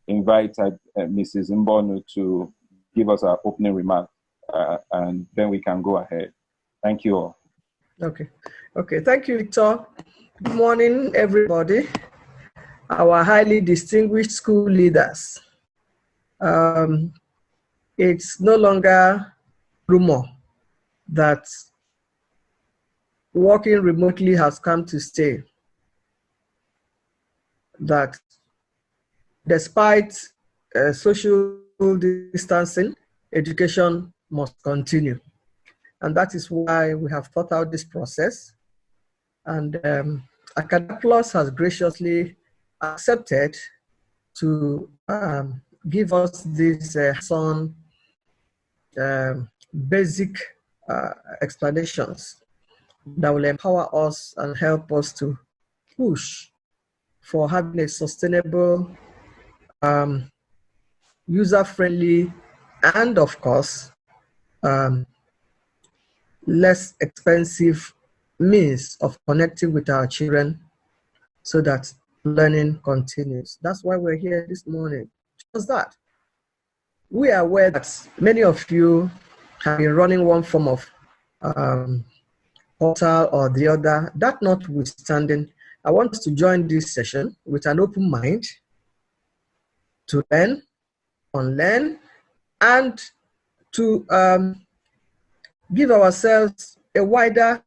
invite Mrs. Mbonu to give us our opening remark, and then we can go ahead. Thank you all. Okay. Thank you, Victor. Good morning, everybody. Our highly distinguished school leaders. It's no longer rumor that working remotely has come to stay. That despite social distancing, education must continue. And that is why we have thought out this process. And AcadaPlus has graciously accepted to give us these basic explanations that will empower us and help us to push for having a sustainable, user-friendly, and of course, less expensive means of connecting with our children so that learning continues. That's why we're here this morning. Just that. We are aware that many of you have been running one form of portal or the other. That notwithstanding, I want to join this session with an open mind to learn, unlearn, and to give ourselves a wider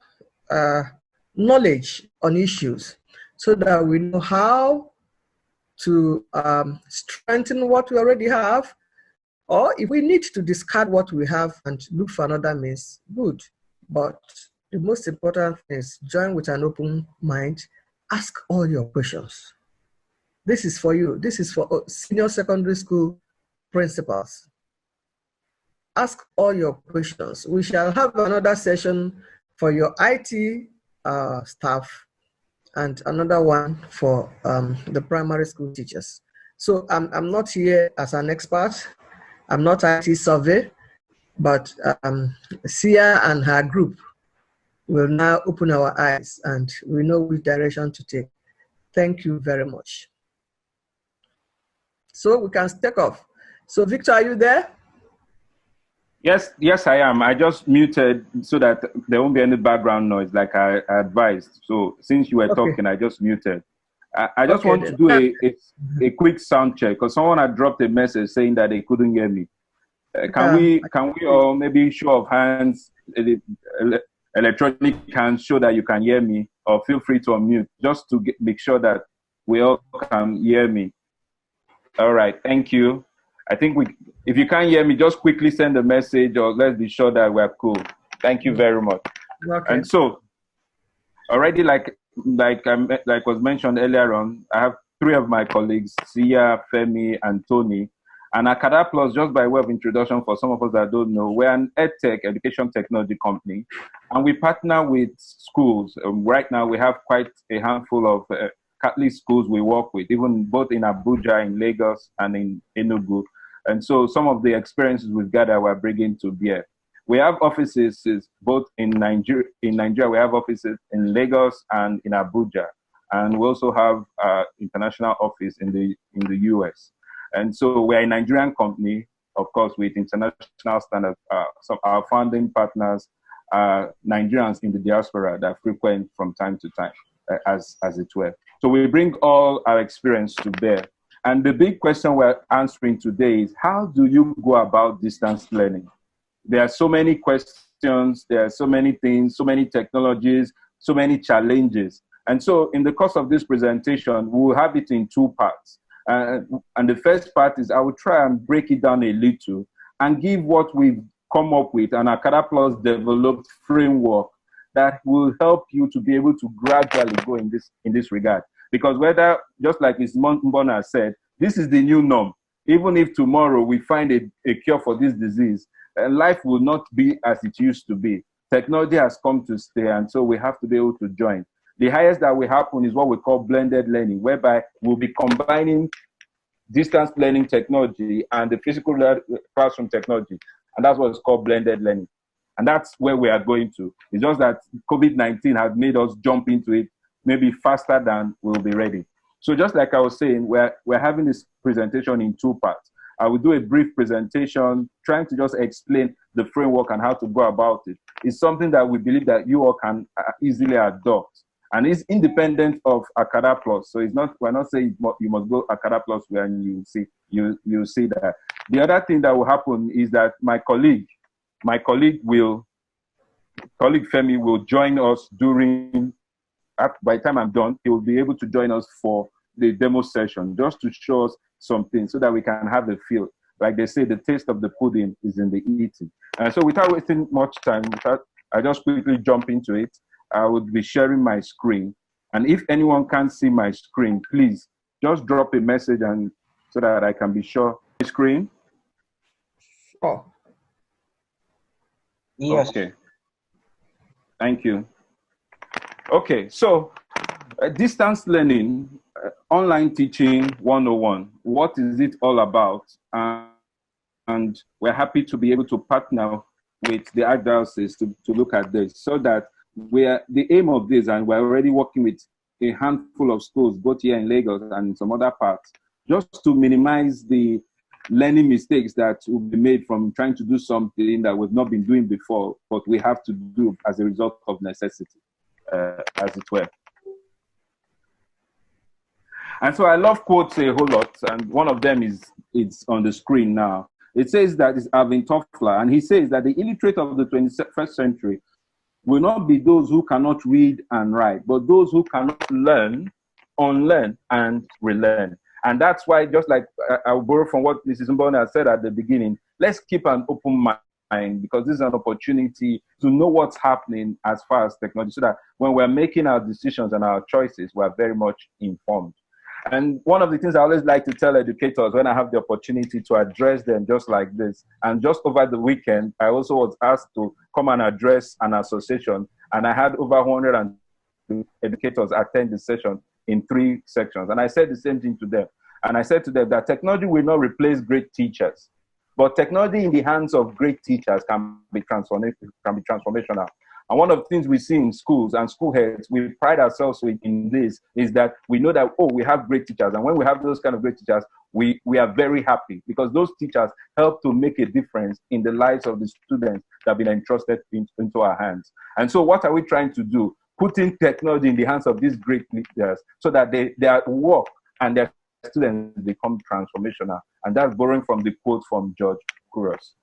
knowledge on issues so that we know how to strengthen what we already have, or if we need to discard what we have and look for another means, good. But the most important thing is join with an open mind, ask all your questions. This is for you. This is for senior secondary school principals. Ask all your questions. We shall have another session for your IT staff and another one for the primary school teachers. So I'm not here as an expert. I'm not IT survey, but Sia and her group will now open our eyes and we know which direction to take. Thank you very much. So we can take off. So Victor, are you there? Yes, I am. I just muted so that there won't be any background noise like I advised. So since you were talking, I just muted. I just want to do a quick sound check because someone had dropped a message saying that they couldn't hear me. Can we or maybe show of hands, electronic hands, show that you can hear me, or feel free to unmute just to make sure that we all can hear me. All right, thank you. I think if you can't hear me, just quickly send a message or let's be sure that we're cool. Thank you very much. Okay. And so, already like was mentioned earlier on, I have 3 of my colleagues, Sia, Femi, and Tony. And AcadaPlus, just by way of introduction for some of us that don't know, we're an EdTech, education technology company, and we partner with schools. Right now, we have quite a handful of Catholic schools we work with, even both in Abuja, in Lagos, and in Enugu. And so some of the experiences we've gathered, we're bringing to bear. We have offices both in Nigeria. In Nigeria, we have offices in Lagos and in Abuja, and we also have international office in the US. And so we're a Nigerian company, of course, with international standards. Some our founding partners are Nigerians in the diaspora that frequent from time to time, as it were. So we bring all our experience to bear. And the big question we're answering today is, how do you go about distance learning? There are so many questions, there are so many things, so many technologies, so many challenges. And so in the course of this presentation, we'll have it in 2 parts. And the first part is I will try and break it down a little and give what we've come up with, an AcadaPlus developed framework that will help you to be able to gradually go in this regard. Because whether, just like Ms. Mbona said, this is the new norm. Even if tomorrow we find a cure for this disease, life will not be as it used to be. Technology has come to stay, and so we have to be able to join. The highest that will happen is what we call blended learning, whereby we'll be combining distance learning technology and the physical classroom technology. And that's what's called blended learning. And that's where we are going to. It's just that COVID-19 has made us jump into it maybe faster than we'll be ready. So just like I was saying, we're having this presentation in two parts. I will do a brief presentation trying to just explain the framework and how to go about it. It's something that we believe that you all can easily adopt. And it's independent of AcadaPlus. So it's not, we're not saying you must go AcadaPlus when you see that. The other thing that will happen is that my colleague Femi will join us by the time I'm done, he will be able to join us for the demo session, just to show us something so that we can have a feel. Like they say, the taste of the pudding is in the eating. And so without wasting much time, I just quickly jump into it. I would be sharing my screen. And if anyone can't see my screen, please just drop a message and so that I can be sure. Screen? Oh. Yes. Okay. Thank you. Okay, so distance learning, online teaching 101. What is it all about? And we're happy to be able to partner with the Archdiocese to look at this, so that the aim of this, and we're already working with a handful of schools, both here in Lagos and in some other parts, just to minimize the learning mistakes that will be made from trying to do something that we've not been doing before, but we have to do as a result of necessity, as it were. And so I love quotes a whole lot, and one of them is on the screen now. It says that it's Alvin Toffler, and he says that the illiterate of the 21st century will not be those who cannot read and write, but those who cannot learn, unlearn, and relearn. And that's why, just like I'll borrow from what Mrs. Mbona said at the beginning, let's keep an open mind, because this is an opportunity to know what's happening as far as technology, so that when we're making our decisions and our choices, we're very much informed. And one of the things I always like to tell educators when I have the opportunity to address them just like this, and just over the weekend, I also was asked to come and address an association, and I had over 100 educators attend the session in 3 sections. And I said the same thing to them. And I said to them that technology will not replace great teachers, but technology in the hands of great teachers can be transformational. And one of the things we see in schools and school heads, we pride ourselves in this, is that we know that, we have great teachers. And when we have those kind of great teachers, we are very happy, because those teachers help to make a difference in the lives of the students that have been entrusted into our hands. And so what are we trying to do? Putting technology in the hands of these great leaders so that their work and their students become transformational. And that's borrowing from the quote from George Couros.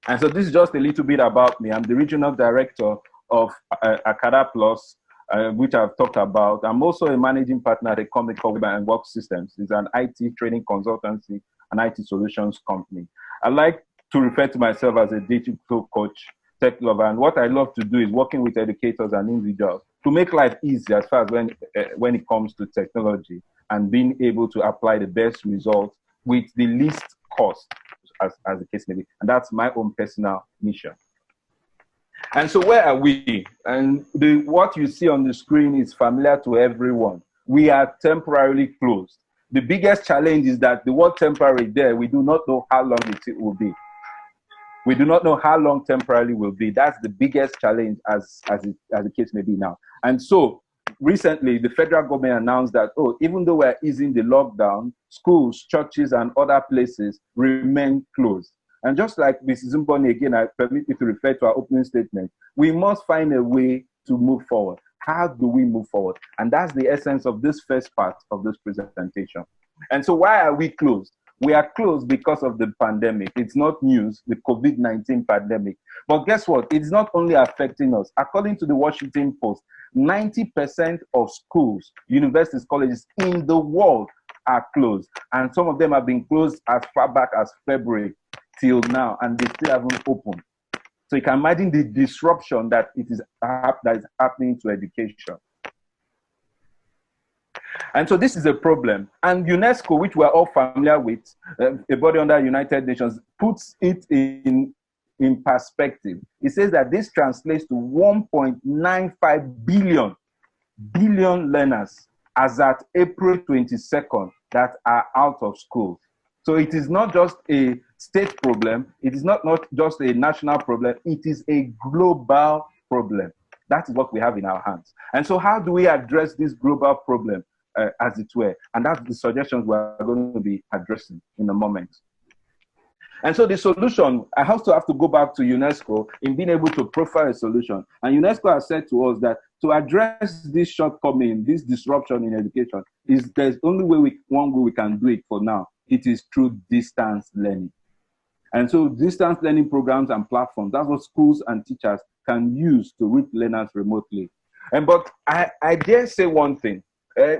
And so this is just a little bit about me. I'm the regional director of AcadaPlus, which I've talked about. I'm also a managing partner at a company called and Work Systems. It's an IT training consultancy and IT solutions company. I like to refer to myself as a digital coach, tech lover. And what I love to do is working with educators and individuals to make life easy as far as when it comes to technology, and being able to apply the best results with the least cost, as the case may be. And that's my own personal mission. And so where are we? And what you see on the screen is familiar to everyone. We are temporarily closed. The biggest challenge is that the word temporary there, we do not know how long it will be. We do not know how long temporarily will be. That's the biggest challenge as the case may be now. And so recently, the federal government announced that, even though we're easing the lockdown, schools, churches, and other places remain closed. And just like Mrs. Mboni, again, I permit me to refer to our opening statement, we must find a way to move forward. How do we move forward? And that's the essence of this first part of this presentation. And so why are we closed? We are closed because of the pandemic. It's not news, the COVID-19 pandemic. But guess what? It's not only affecting us. According to the Washington Post, 90% of schools, universities, colleges in the world are closed. And some of them have been closed as far back as February till now, and they still haven't opened. So you can imagine the disruption that is happening to education. And so this is a problem. And UNESCO, which we're all familiar with, a body under United Nations, puts it in perspective. It says that this translates to 1.95 billion learners as at April 22nd that are out of school. So it is not just a state problem. It is not just a national problem. It is a global problem. That is what we have in our hands. And so how do we address this global problem? as it were. And that's the suggestions we're going to be addressing in a moment. And so the solution, I also have to go back to UNESCO in being able to profile a solution. And UNESCO has said to us that to address this shortcoming, this disruption in education, there's only one way we can do it for now. It is through distance learning. And so distance learning programs and platforms, that's what schools and teachers can use to reach learners remotely. But I dare say one thing.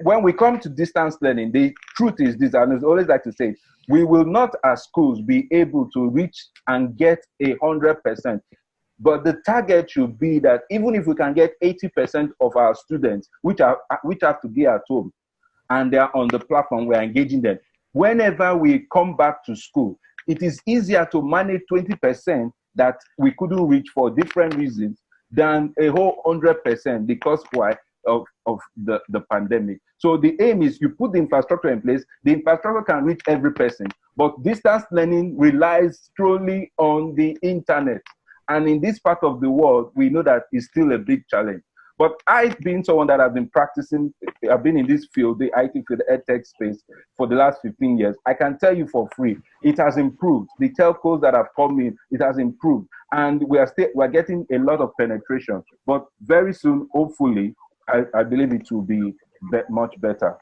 When we come to distance learning, the truth is this, and I always like to say, we will not as schools be able to reach and get 100%. But the target should be that even if we can get 80% of our students, which have to be at home, and they're on the platform, we're engaging them. Whenever we come back to school, it is easier to manage 20% that we couldn't reach for different reasons than a whole 100% because why? Of the pandemic. So the aim is you put the infrastructure in place, the infrastructure can reach every person, but distance learning relies solely on the internet. And in this part of the world, we know that it's still a big challenge. But I've been someone that has been practicing, I've been in this field, the IT field, the EdTech space for the last 15 years. I can tell you for free, it has improved. The telcos that have come in, it has improved. And we're getting a lot of penetration. But very soon, hopefully, I believe it will be much better.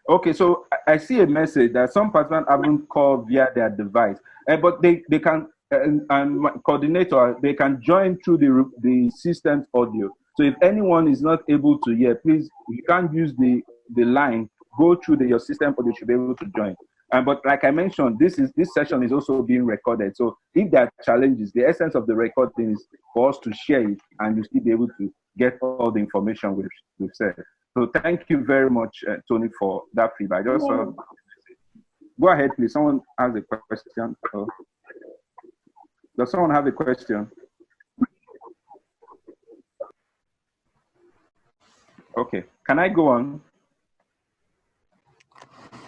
Okay, so I see a message that some participants haven't called via their device, but they can, and my coordinator, they can join through the system's audio. So if anyone is not able to hear, please, you can't use the line, go through your system audio, should be able to join. But like I mentioned, this session is also being recorded. So if there are challenges, the essence of the recording is for us to share it and you still be able to get all the information we've said. So thank you very much, Tony, for that feedback. Just go ahead, please. Someone has a question. Does someone have a question? Okay, can I go on?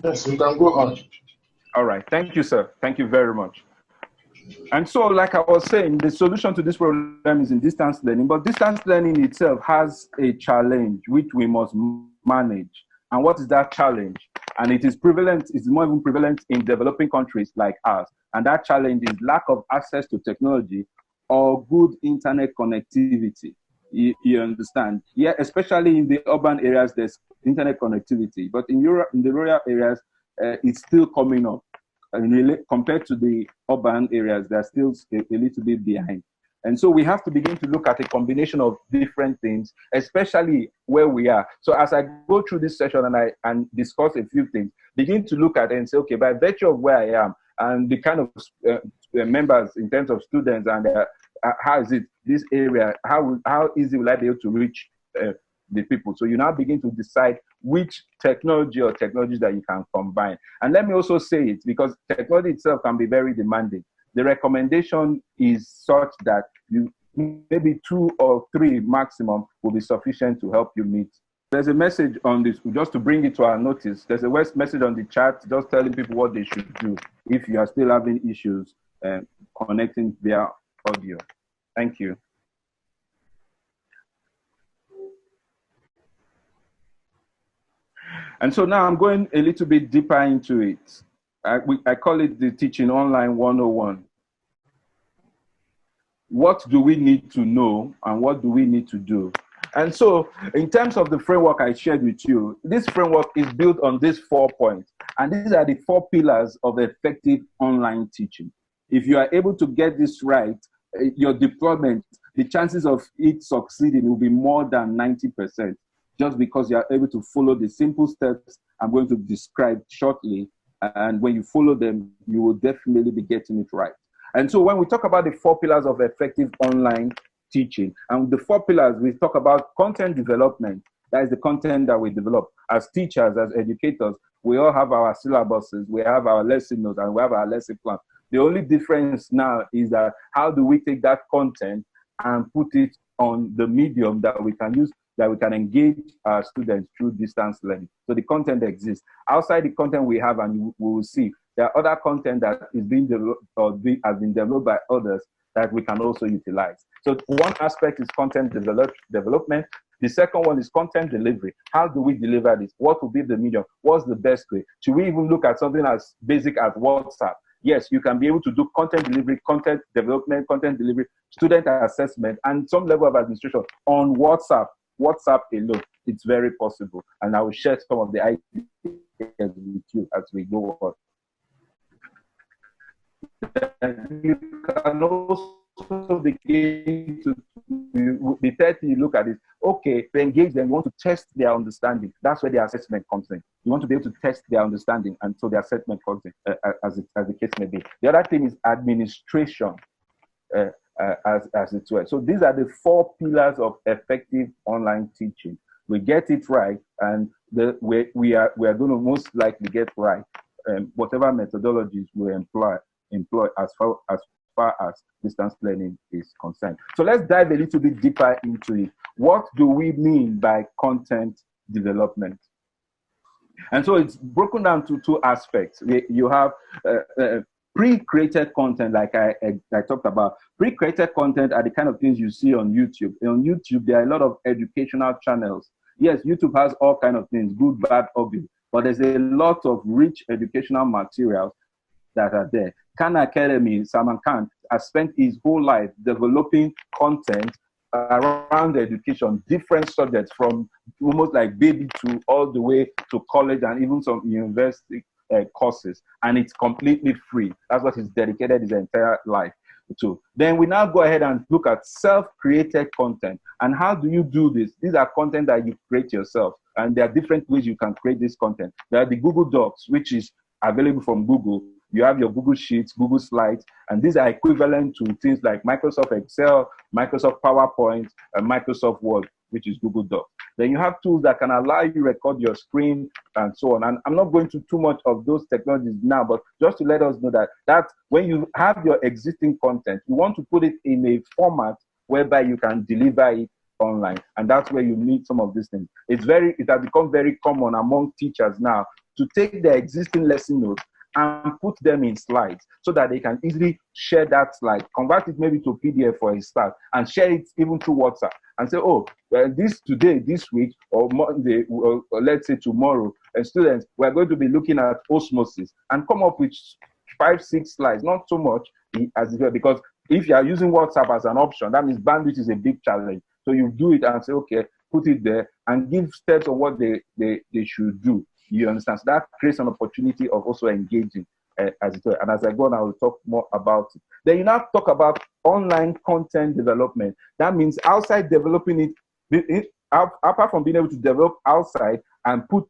Yes, you can go on. All right, thank you, sir. Thank you very much. And so, like I was saying, the solution to this problem is in distance learning, but distance learning itself has a challenge which we must manage. And what is that challenge? And it is prevalent, it's more even prevalent in developing countries like ours. And that challenge is lack of access to technology or good internet connectivity. You understand? Yeah, especially in the urban areas, there's internet connectivity, but in the rural areas, it's still coming up. Compared to the urban areas, they're still a little bit behind. And so we have to begin to look at a combination of different things, especially where we are. So as I go through this session and discuss a few things, begin to look at it and say, okay, by virtue of where I am and the kind of members in terms of students and how is it this area, how easy will I be able to reach the people? So you now begin to decide which technology or technologies that you can combine. And let me also say it, because technology itself can be very demanding. The recommendation is such that maybe 2 or 3 maximum will be sufficient to help you meet. There's a message on this, just to bring it to our notice. There's a message on the chat just telling people what they should do if you are still having issues connecting via audio. Thank you. And so now I'm going a little bit deeper into it. I call it the Teaching Online 101. What do we need to know and what do we need to do? And so in terms of the framework I shared with you, this framework is built on these 4 points. And these are the 4 pillars of effective online teaching. If you are able to get this right, your deployment, the chances of it succeeding will be more than 90%, just because you are able to follow the simple steps I'm going to describe shortly. And when you follow them, you will definitely be getting it right. And so when we talk about the 4 pillars of effective online teaching, and the 4 pillars, we talk about content development. That is the content that we develop. As teachers, as educators, we all have our syllabuses, we have our lesson notes, and we have our lesson plan. The only difference now is that how do we take that content and put it on the medium that we can use, that we can engage our students through distance learning. So the content exists. Outside the content we have, and we will see, there are other content that is being developed or has been developed by others that we can also utilize. So one aspect is content development. The second one is content delivery. How do we deliver this? What will be the medium? What's the best way? Should we even look at something as basic as WhatsApp? Yes, you can be able to do content delivery, content development, content delivery, student assessment, and some level of administration on WhatsApp. WhatsApp alone, it's very possible. And I will share some of the ideas with you as we go on. And you can also begin to the 30, you look at it. Okay, to engage them, you want to test their understanding. That's where the assessment comes in. You want to be able to test their understanding, and so the assessment comes in, as the case may be. The other thing is administration, as it were. So these are the 4 pillars of effective online teaching. We get it right, and we are going to most likely get right whatever methodologies we employ as far as distance learning is concerned. So let's dive a little bit deeper into it. What do we mean by content development? And so it's broken down to 2 aspects. You have pre-created content, like I talked about. Pre-created content are the kind of things you see on YouTube. On YouTube, there are a lot of educational channels. Yes, YouTube has all kinds of things, good, bad, ugly, but there's a lot of rich educational materials that are there. Khan Academy, Salman Khan has spent his whole life developing content around education, different subjects from almost like baby to all the way to college and even some university courses. And it's completely free. That's what he's dedicated his entire life to. Then we now go ahead and look at self-created content. And how do you do this? These are content that you create yourself. And there are different ways you can create this content. There are the Google Docs, which is available from Google. You have your Google Sheets, Google Slides, and these are equivalent to things like Microsoft Excel, Microsoft PowerPoint, and Microsoft Word, which is Google Docs. Then you have tools that can allow you to record your screen and so on. And I'm not going to too much of those technologies now, but just to let us know that when you have your existing content, you want to put it in a format whereby you can deliver it online. And that's where you need some of these things. It has become very common among teachers now to take their existing lesson notes and put them in slides so that they can easily share that slide, convert it maybe to PDF for a start, and share it even through WhatsApp and say, oh, well, this week, or Monday, or let's say tomorrow, students, we're going to be looking at osmosis, and come up with 5-6 slides, not so much as well, because if you are using WhatsApp as an option, that means bandwidth is a big challenge. So you do it and say, okay, put it there and give steps on what they should do. You understand? So that creates an opportunity of also engaging as it were. And as I go on, I will talk more about it. Then you now talk about online content development. That means outside developing it, apart from being able to develop outside and put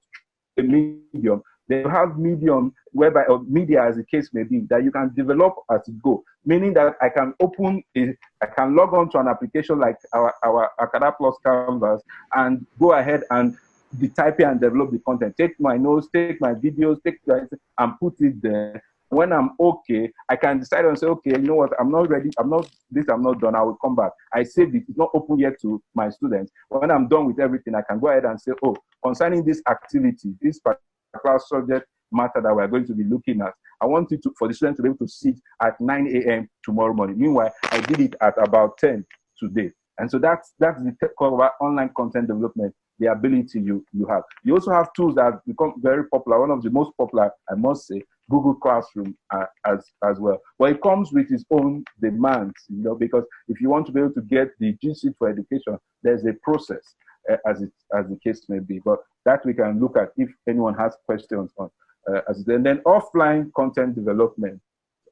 a medium, they have medium whereby, or media as the case may be, that you can develop as you go. Meaning that I can log on to an application like our AcadaPlus Canvas and go ahead and be typing and develop the content. Take my notes, take my videos, and put it there. When I'm okay, I can decide and say, okay, you know what, I'm not ready, I'm not done, I will come back. I saved it, it's not open yet to my students. When I'm done with everything, I can go ahead and say, oh, concerning this activity, this particular subject matter that we're going to be looking at, I want it for the students to be able to sit at 9 a.m. tomorrow morning. Meanwhile, I did it at about 10 today. And so that's the call about online content development, the ability you have. You also have tools that have become very popular. One of the most popular, I must say, Google Classroom as well. But it comes with its own demands, because if you want to be able to get the G Suite for education, there's a process, as the case may be. But that we can look at if anyone has questions on. And then offline content development.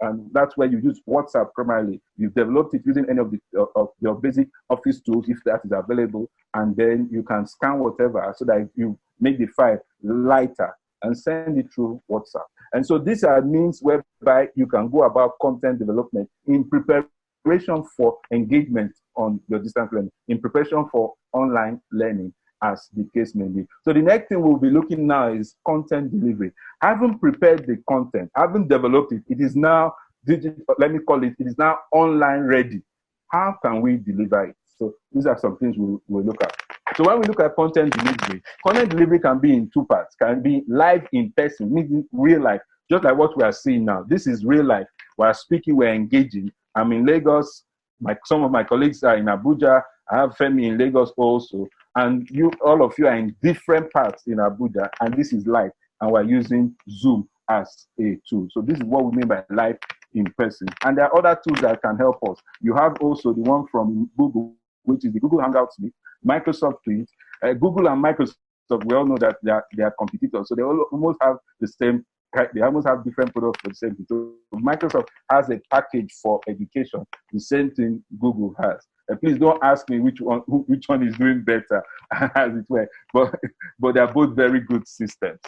And that's where you use WhatsApp primarily. You've developed it using any of your basic office tools, if that is available, and then you can scan whatever so that you make the file lighter and send it through WhatsApp. And so these are means whereby you can go about content development in preparation for engagement on your distance learning, in preparation for online learning, as the case may be. So the next thing we'll be looking now is content delivery. Having prepared the content, having developed it, it is now digital, let me call it, it is now online ready. How can we deliver it? So these are some things we'll look at. So when we look at content delivery can be in 2 parts. Can be live in person, meaning real life, just like what we are seeing now. This is real life. We're speaking, we're engaging. I'm in Lagos. Some of my colleagues are in Abuja. I have Femi in Lagos also. and all of you are in different parts in Abuja, and this is live, and we're using Zoom as a tool. So this is what we mean by live in person. And there are other tools that can help us. You have also the one from Google, which is the Google Hangouts, Microsoft Teams. Google and Microsoft, we all know that they are competitors, so they almost have the same. They almost have different products for the same thing. So Microsoft has a package for education, the same thing Google has. Please don't ask me which one is doing better, as it were. But they are both very good systems.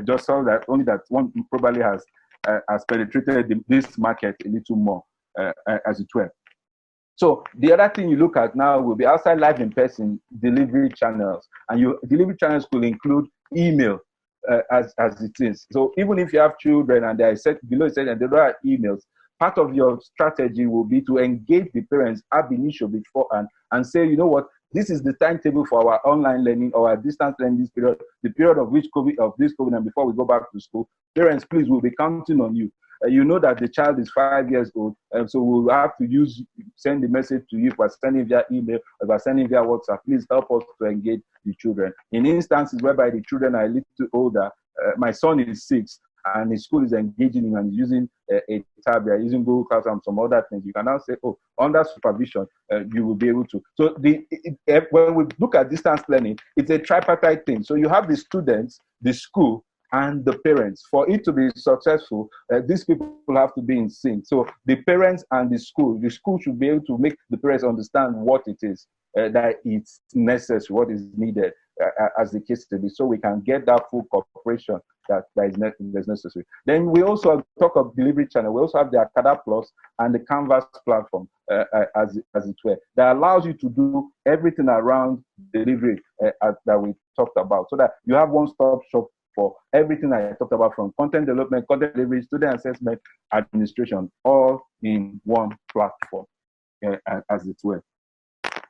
Just so that only that one probably has penetrated this market a little more, as it were. So the other thing you look at now will be outside live in person delivery channels, and your delivery channels could include email. As it is. So even if you have children and they are set below said and there are emails, part of your strategy will be to engage the parents ab initio beforehand and say, you know what, this is the timetable for our online learning or our distance learning this period, the period of this COVID, and before we go back to school, parents, please, we'll be counting on you. You know that the child is 5 years old, and so we'll have to send the message to you. If we're sending via email, if we're sending via WhatsApp, please help us to engage the children. In instances whereby the children are a little older, my son is 6, and his school is engaging him and using a tab, they're using Google Class and some other things. You can now say, oh, under supervision, you will be able to. So when we look at distance learning, it's a tripartite thing. So you have the students, the school, and the parents. For it to be successful, these people have to be in sync. So the parents and the school should be able to make the parents understand what it is that it's necessary, what is needed, as the case to be, so we can get that full cooperation that is necessary. Then we also talk of delivery channel. We also have the AcadaPlus and the Canvas platform, as it were, that allows you to do everything around delivery that we talked about, so that you have one-stop shop for everything I talked about, from content development, content delivery, student assessment, administration, all in one platform, as it were.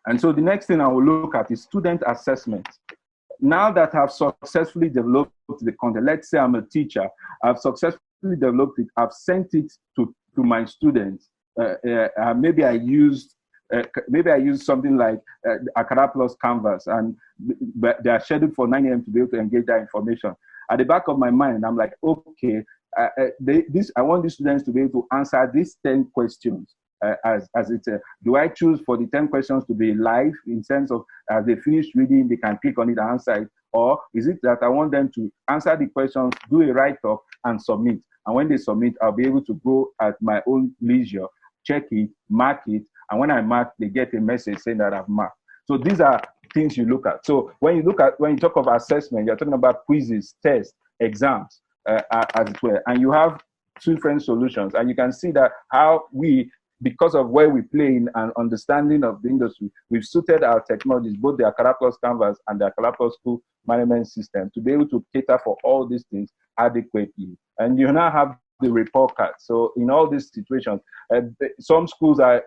And so the next thing I will look at is student assessment. Now that I've successfully developed the content, let's say I'm a teacher, I've successfully developed it, I've sent it to my students. Maybe I used something like AcadaPlus Canvas, and they are scheduled for 9 a.m. to be able to engage that information. At the back of my mind, I'm like, okay, I want these students to be able to answer these 10 questions. Do I choose for the 10 questions to be live in sense of as they finish reading, they can click on it and answer it? Or is it that I want them to answer the questions, do a write-up, and submit? And when they submit, I'll be able to go at my own leisure, check it, mark it, and when I mark, they get a message saying that I've marked. So these are things you look at. So when you talk of assessment, you're talking about quizzes, tests, exams, as it were, and you have different solutions. And you can see that how we, because of where we play in and understanding of the industry, we've suited our technologies, both the AcadaPlus Canvas and the AcadaPlus School Management System, to be able to cater for all these things adequately. And you now have the report card. So in all these situations, some schools are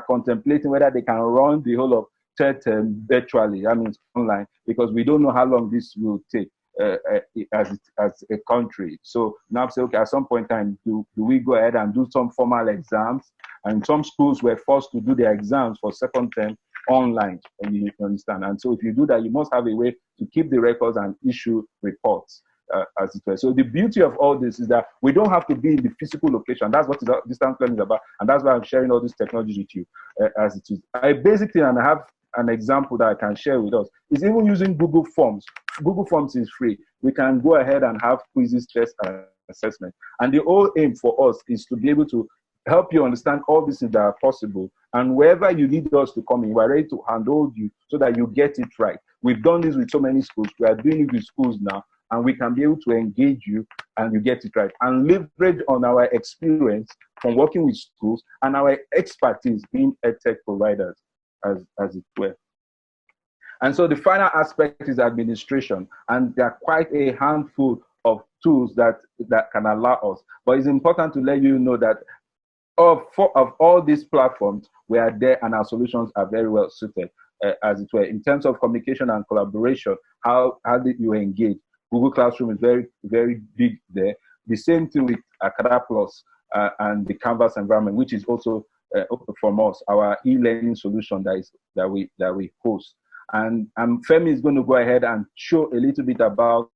contemplating whether they can run the whole of third term virtually, I mean online, because we don't know how long this will take. As a country. So now say, okay, at some point in time, do we go ahead and do some formal exams? And some schools were forced to do their exams for second term online, and you understand. And so if you do that, you must have a way to keep the records and issue reports, as it were. So the beauty of all this is that we don't have to be in the physical location. That's what distance learning is about, and that's why I'm sharing all this technology with you, as it is. A basic thing, and I have an example that I can share with us, is even using Google Forms. Google Forms is free. We can go ahead and have quizzes, tests, and assessment. And the whole aim for us is to be able to help you understand all these things that are possible. And wherever you need us to come in, we're ready to handhold you so that you get it right. We've done this with so many schools. We are doing it with schools now, and we can be able to engage you and you get it right. And leverage on our experience from working with schools and our expertise being EdTech providers, as it were. And so the final aspect is administration, and there are quite a handful of tools that can allow us. But it's important to let you know that of all these platforms, we are there, and our solutions are very well suited, as it were. In terms of communication and collaboration, how did you engage? Google Classroom is very, very big there. The same thing with AcadaPlus and the Canvas environment, which is also from us, our e-learning solution that we host. And Femi is going to go ahead and show a little bit about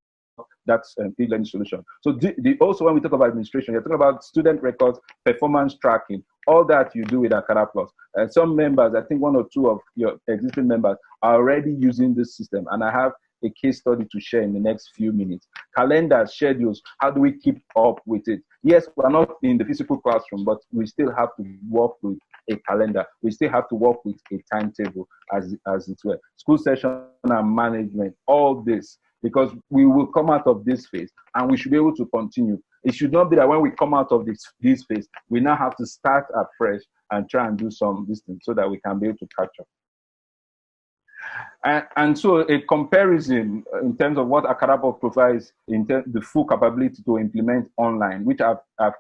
that's e-learning solution. So also when we talk about administration, you're talking about student records, performance tracking, all that you do with AcadaPlus. Some members, I think 1 or 2 of your existing members are already using this system, and I have a case study to share in the next few minutes. Calendars, schedules, how do we keep up with it? Yes, we're not in the physical classroom, but we still have to work with a calendar. We still have to work with a timetable, as it were. School session and management, all this, because we will come out of this phase and we should be able to continue. It should not be that when we come out of this phase, we now have to start afresh and try and do some distance so that we can be able to catch up. And so a comparison in terms of what AcadaPlus provides in the full capability to implement online, which I've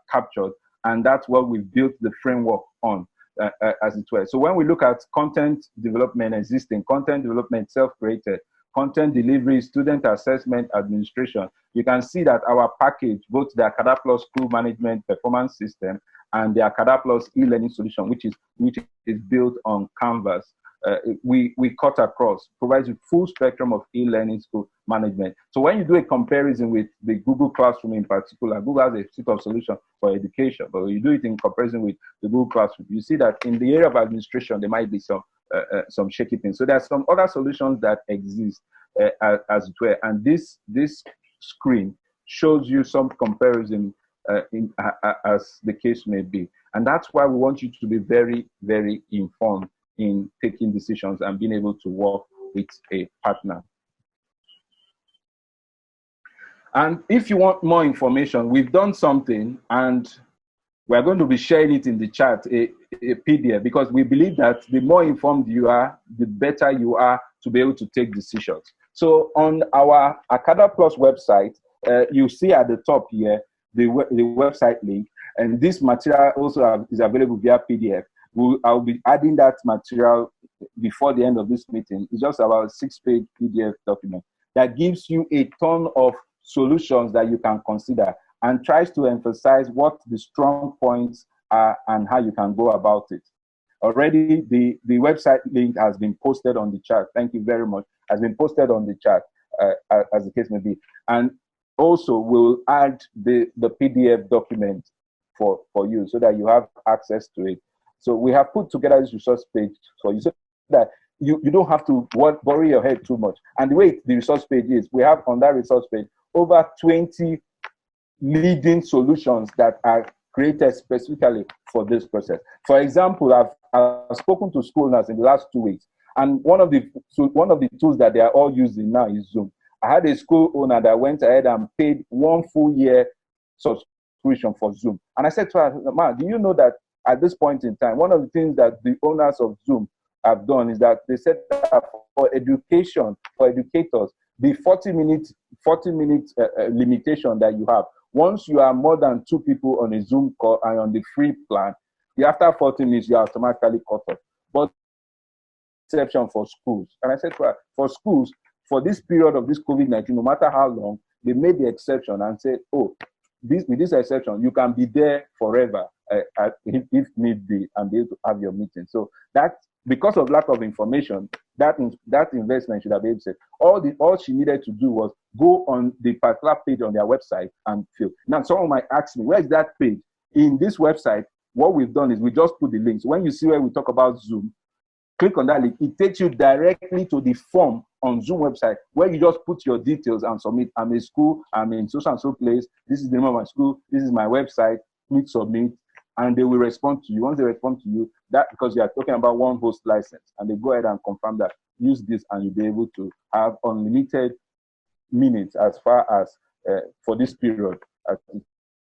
captured, and that's what we've built the framework on, as it were. So when we look at content development, existing content development, self-created, content delivery, student assessment, administration, you can see that our package, both the AcadaPlus school management performance system and the AcadaPlus e-learning solution, which is built on Canvas, we cut across, provides a full spectrum of e-learning school management. So when you do a comparison with the Google Classroom in particular, Google has a suite of solutions for education, but when you do it in comparison with the Google Classroom, you see that in the area of administration, there might be some shaky things. So there are some other solutions that exist as it were, and this screen shows you some comparison as the case may be. And that's why we want you to be very, very informed in taking decisions and being able to work with a partner. And if you want more information, we've done something, and we're going to be sharing it in the chat, a PDF, because we believe that the more informed you are, the better you are to be able to take decisions. So on our AcadaPlus website, you see at the top here, the website link, and this material also is available via PDF. I'll be adding that material before the end of this meeting. It's just about a 6-page PDF document that gives you a ton of solutions that you can consider and tries to emphasize what the strong points are and how you can go about it. Already, the website link has been posted on the chat. Thank you very much. Has been posted on the chat, as the case may be. And also, we'll add the PDF document for you so that you have access to it. So we have put together this resource page for you so that you don't have to worry your head too much. And the way the resource page is, we have on that resource page over 20 leading solutions that are created specifically for this process. For example, I've spoken to school owners in the last 2 weeks, and one of the tools that they are all using now is Zoom. I had a school owner that went ahead and paid 1 full year subscription for Zoom. And I said to her, "Ma, do you know that at this point in time, one of the things that the owners of Zoom have done is that they said that for education, for educators, the 40-minute limitation that you have, once you are more than 2 people on a Zoom call and on the free plan, after 40 minutes, you are automatically cut off. But exception for schools." And I said to her, for schools, for this period of this COVID-19, no matter how long, they made the exception and said, oh, with this exception, you can be there forever if need be, and be able to have your meeting. So that, because of lack of information, that investment should have been said. All she needed to do was go on the particular page on their website and fill. Now, someone might ask me, where is that page? In this website, what we've done is we just put the links. When you see where we talk about Zoom, click on that link. It takes you directly to the form on Zoom website where you just put your details and submit. I'm a school, I'm in so and so place, this is the name of my school, this is my website, click submit, and they will respond to you. Once they respond to you, that because you are talking about one host license, and they go ahead and confirm that, use this, and you'll be able to have unlimited minutes as far as for this period.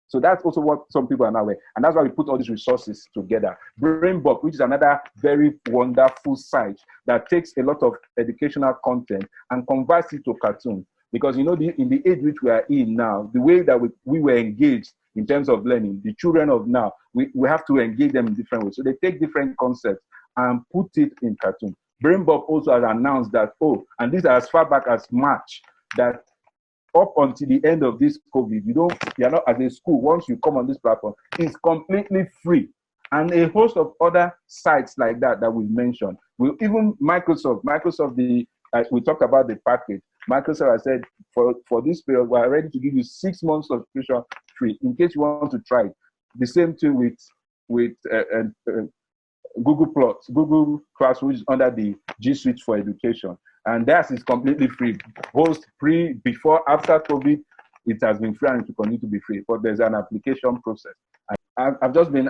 So that's also what some people are now aware. And that's why we put all these resources together. Brainbook, which is another very wonderful site that takes a lot of educational content and converts it to cartoons. Because, you know, in the age which we are in now, the way that we were engaged in terms of learning, the children of now, we have to engage them in different ways. So they take different concepts and put it in cartoon. Brainbook also has announced that, and this as far back as March, that up until the end of this COVID, you're not as a school, once you come on this platform, it's completely free. And a host of other sites like that we've mentioned. Even Microsoft, the we talked about the package. Microsoft said, for this period, we're ready to give you 6 months subscription free in case you want to try it. The same thing with Google Class, which is under the G Suite for Education. And that is completely free. Both free before, after COVID, it has been free and it will continue to be free. But there's an application process. I've just been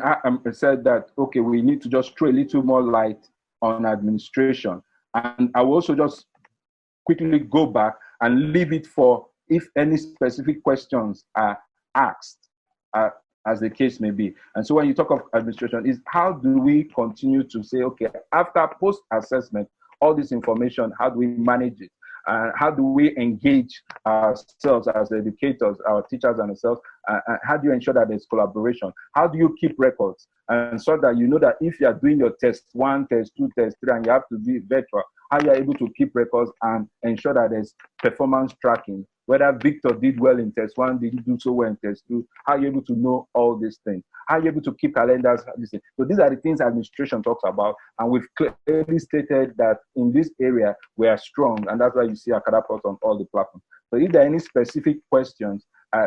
said that, okay, we need to just throw a little more light on administration. And I will also just quickly go back and leave it for if any specific questions are asked, as the case may be. And so when you talk of administration, is how do we continue to say, okay, after post-assessment, all this information, how do we manage it? How do we engage ourselves as educators, our teachers and ourselves? How do you ensure that there's collaboration? How do you keep records? And so that you know that if you are doing your test 1, test 2, test 3, and you have to be virtual, how you are able to keep records and ensure that there's performance tracking, whether Victor did well in test 1, did he do so well in test 2, how are you able to know all these things? How are you able to keep calendars? So these are the things administration talks about, and we've clearly stated that in this area we are strong, and that's why you see AcadaPlus on all the platforms. So if there are any specific questions,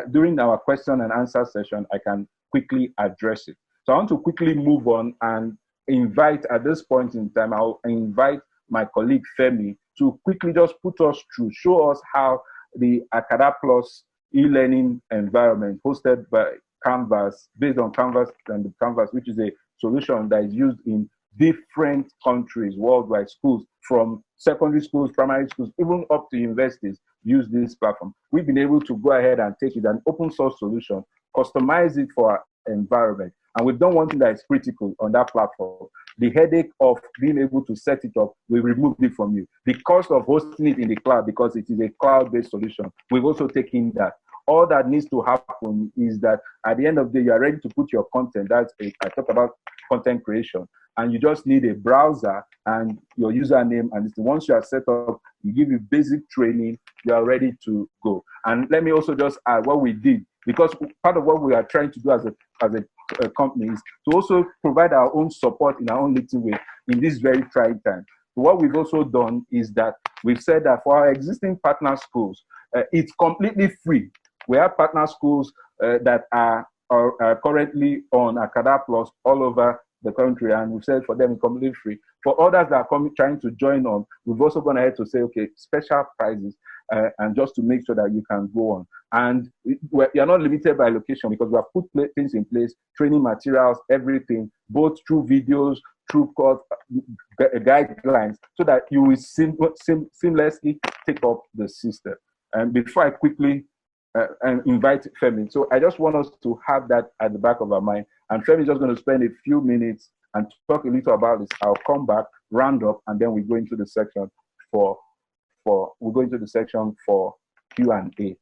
during our question and answer session, I can quickly address it. So I want to quickly move on and invite, at this point in time, I'll invite my colleague Femi to quickly just put us through, show us how the AcadaPlus e-learning environment hosted by Canvas, based on Canvas and the Canvas, which is a solution that is used in different countries, worldwide, schools, from secondary schools, primary schools, even up to universities, use this platform. We've been able to go ahead and take it, an open source solution, customize it for our environment. And we've done one thing that is critical on that platform. The headache of being able to set it up, we removed it from you. The cost of hosting it in the cloud, because it is a cloud-based solution, we've also taken that. All that needs to happen is that at the end of the day, you are ready to put your content. I talked about content creation, and you just need a browser and your username. And once you are set up, you give you basic training, you are ready to go. And let me also just add what we did, because part of what we are trying to do as a company is to also provide our own support in our own little way in this very trying time. So what we've also done is that we've said that for our existing partner schools, it's completely free. We have partner schools that are currently on AcadaPlus all over the country, and we've said for them it's completely free. For others that are trying to join on, we've also gone ahead to say, okay, special prizes, and just to make sure that you can go on. And you're not limited by location, because we have put things in place, training materials, everything, both through videos, through course guidelines, so that you will seamlessly take up the system. And before I quickly and invite Femi. So I just want us to have that at the back of our mind. And Femi is just going to spend a few minutes and talk a little about this. I'll come back, round up, and then we go into the section for Q&A,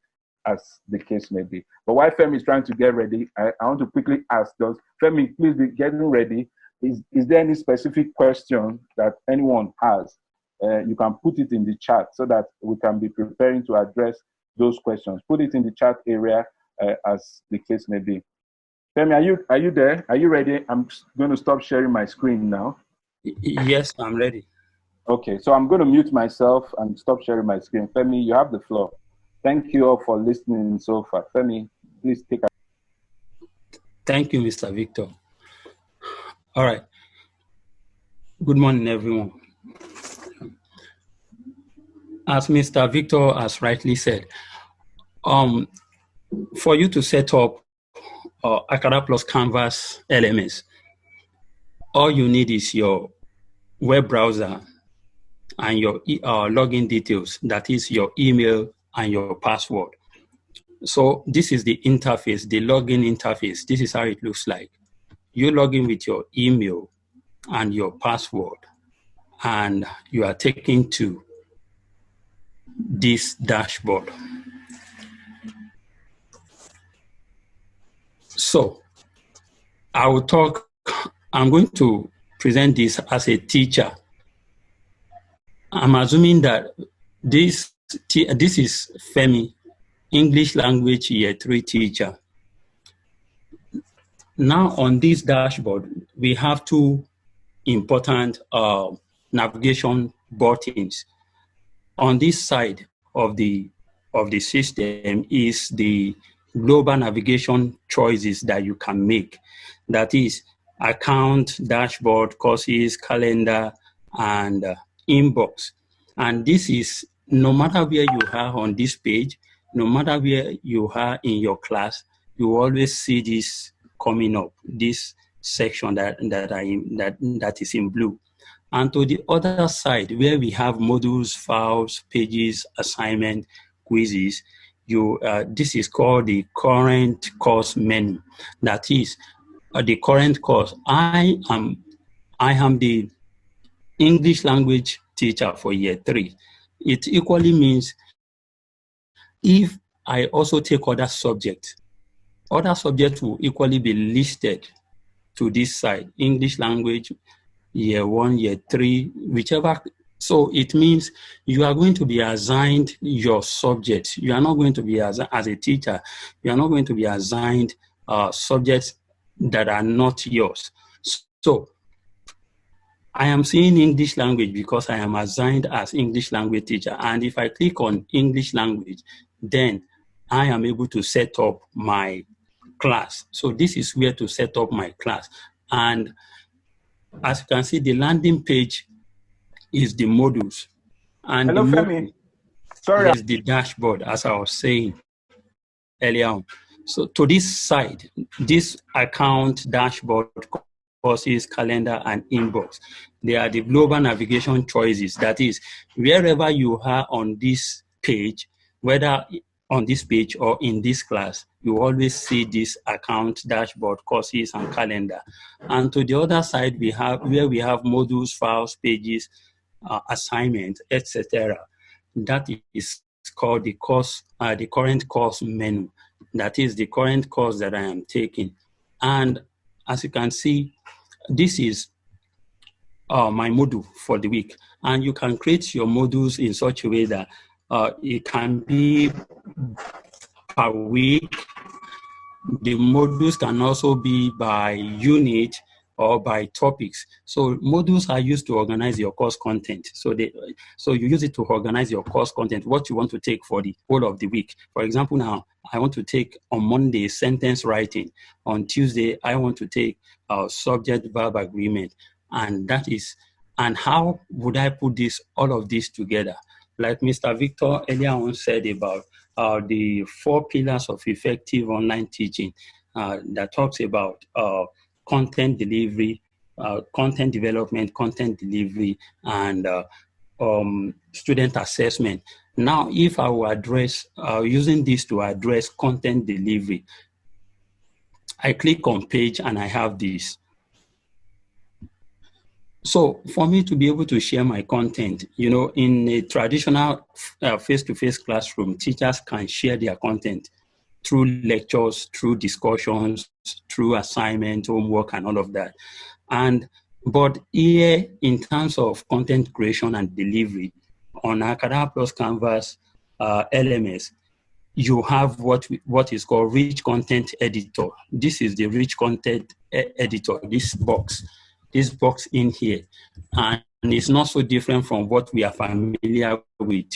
as the case may be. But while Femi is trying to get ready, I want to quickly ask those. Femi, please be getting ready. Is there any specific question that anyone has? You can put it in the chat so that we can be preparing to address those questions. Put it in the chat area, as the case may be. Femi, are you there? Are you ready? I'm going to stop sharing my screen now. Yes, I'm ready. Okay, so I'm going to mute myself and stop sharing my screen. Femi, you have the floor. Thank you all for listening so far. Femi, please take a... Thank you, Mr. Victor. All right. Good morning, everyone. As Mr. Victor has rightly said, for you to set up AcadaPlus Canvas LMS, all you need is your web browser and your login details, that is your email and your password. So this is the interface, the login interface. This is how it looks like. You log in with your email and your password, and you are taken to this dashboard. So I'm going to present this as a teacher. I'm assuming that this is Femi, English language year 3 teacher. Now on this dashboard, we have two important navigation buttons. on this side of the system is the global navigation choices that you can make. That is account, dashboard, courses, calendar, and inbox. And this is no matter where you are on this page, no matter where you are in your class, you always see this coming up, this section that is in blue. And to the other side, where we have modules, files, pages, assignment, quizzes, this is called the current course menu. That is the current course. I am the English language teacher for year 3. It equally means if I also take other subjects will equally be listed to this side, English language, year 1, year 3, whichever. So it means you are going to be assigned your subjects. You are not going to be, as a teacher, you are not going to be assigned subjects that are not yours. So I am seeing English language because I am assigned as English language teacher. And if I click on English language, then I am able to set up my class. So this is where to set up my class. And as you can see, the landing page is the modules. And hello, the Femi. Sorry. is the dashboard, as I was saying earlier on. So to this side, this account, dashboard, courses, calendar, and inbox, they are the global navigation choices. That is, wherever you are on this page, whether on this page or in this class, you always see this account, dashboard, courses, and calendar. And to the other side, we have where we have modules, files, pages, assignments, etc. That is called the course, the current course menu. That is the current course that I am taking. And as you can see, this is my module for the week. And you can create your modules in such a way that it can be per week. The modules can also be by unit or by topics. So modules are used to organize your course content. So you use it to organize your course content, what you want to take for the whole of the week. For example, now I want to take on Monday sentence writing. On Tuesday, I want to take subject-verb agreement. And how would I put all of this together? Like Mr. Victor earlier on said about the 4 pillars of effective online teaching that talks about content delivery, content development, content delivery, and student assessment. Now, if I will address, using this to address content delivery, I click on page and I have this. So for me to be able to share my content, in a traditional face-to-face classroom, teachers can share their content through lectures, through discussions, through assignment, homework, and all of that. But here, in terms of content creation and delivery, on AcadaPlus Canvas LMS, you have what is called Rich Content Editor. This is the Rich Content Editor, this box in here. And it's not so different from what we are familiar with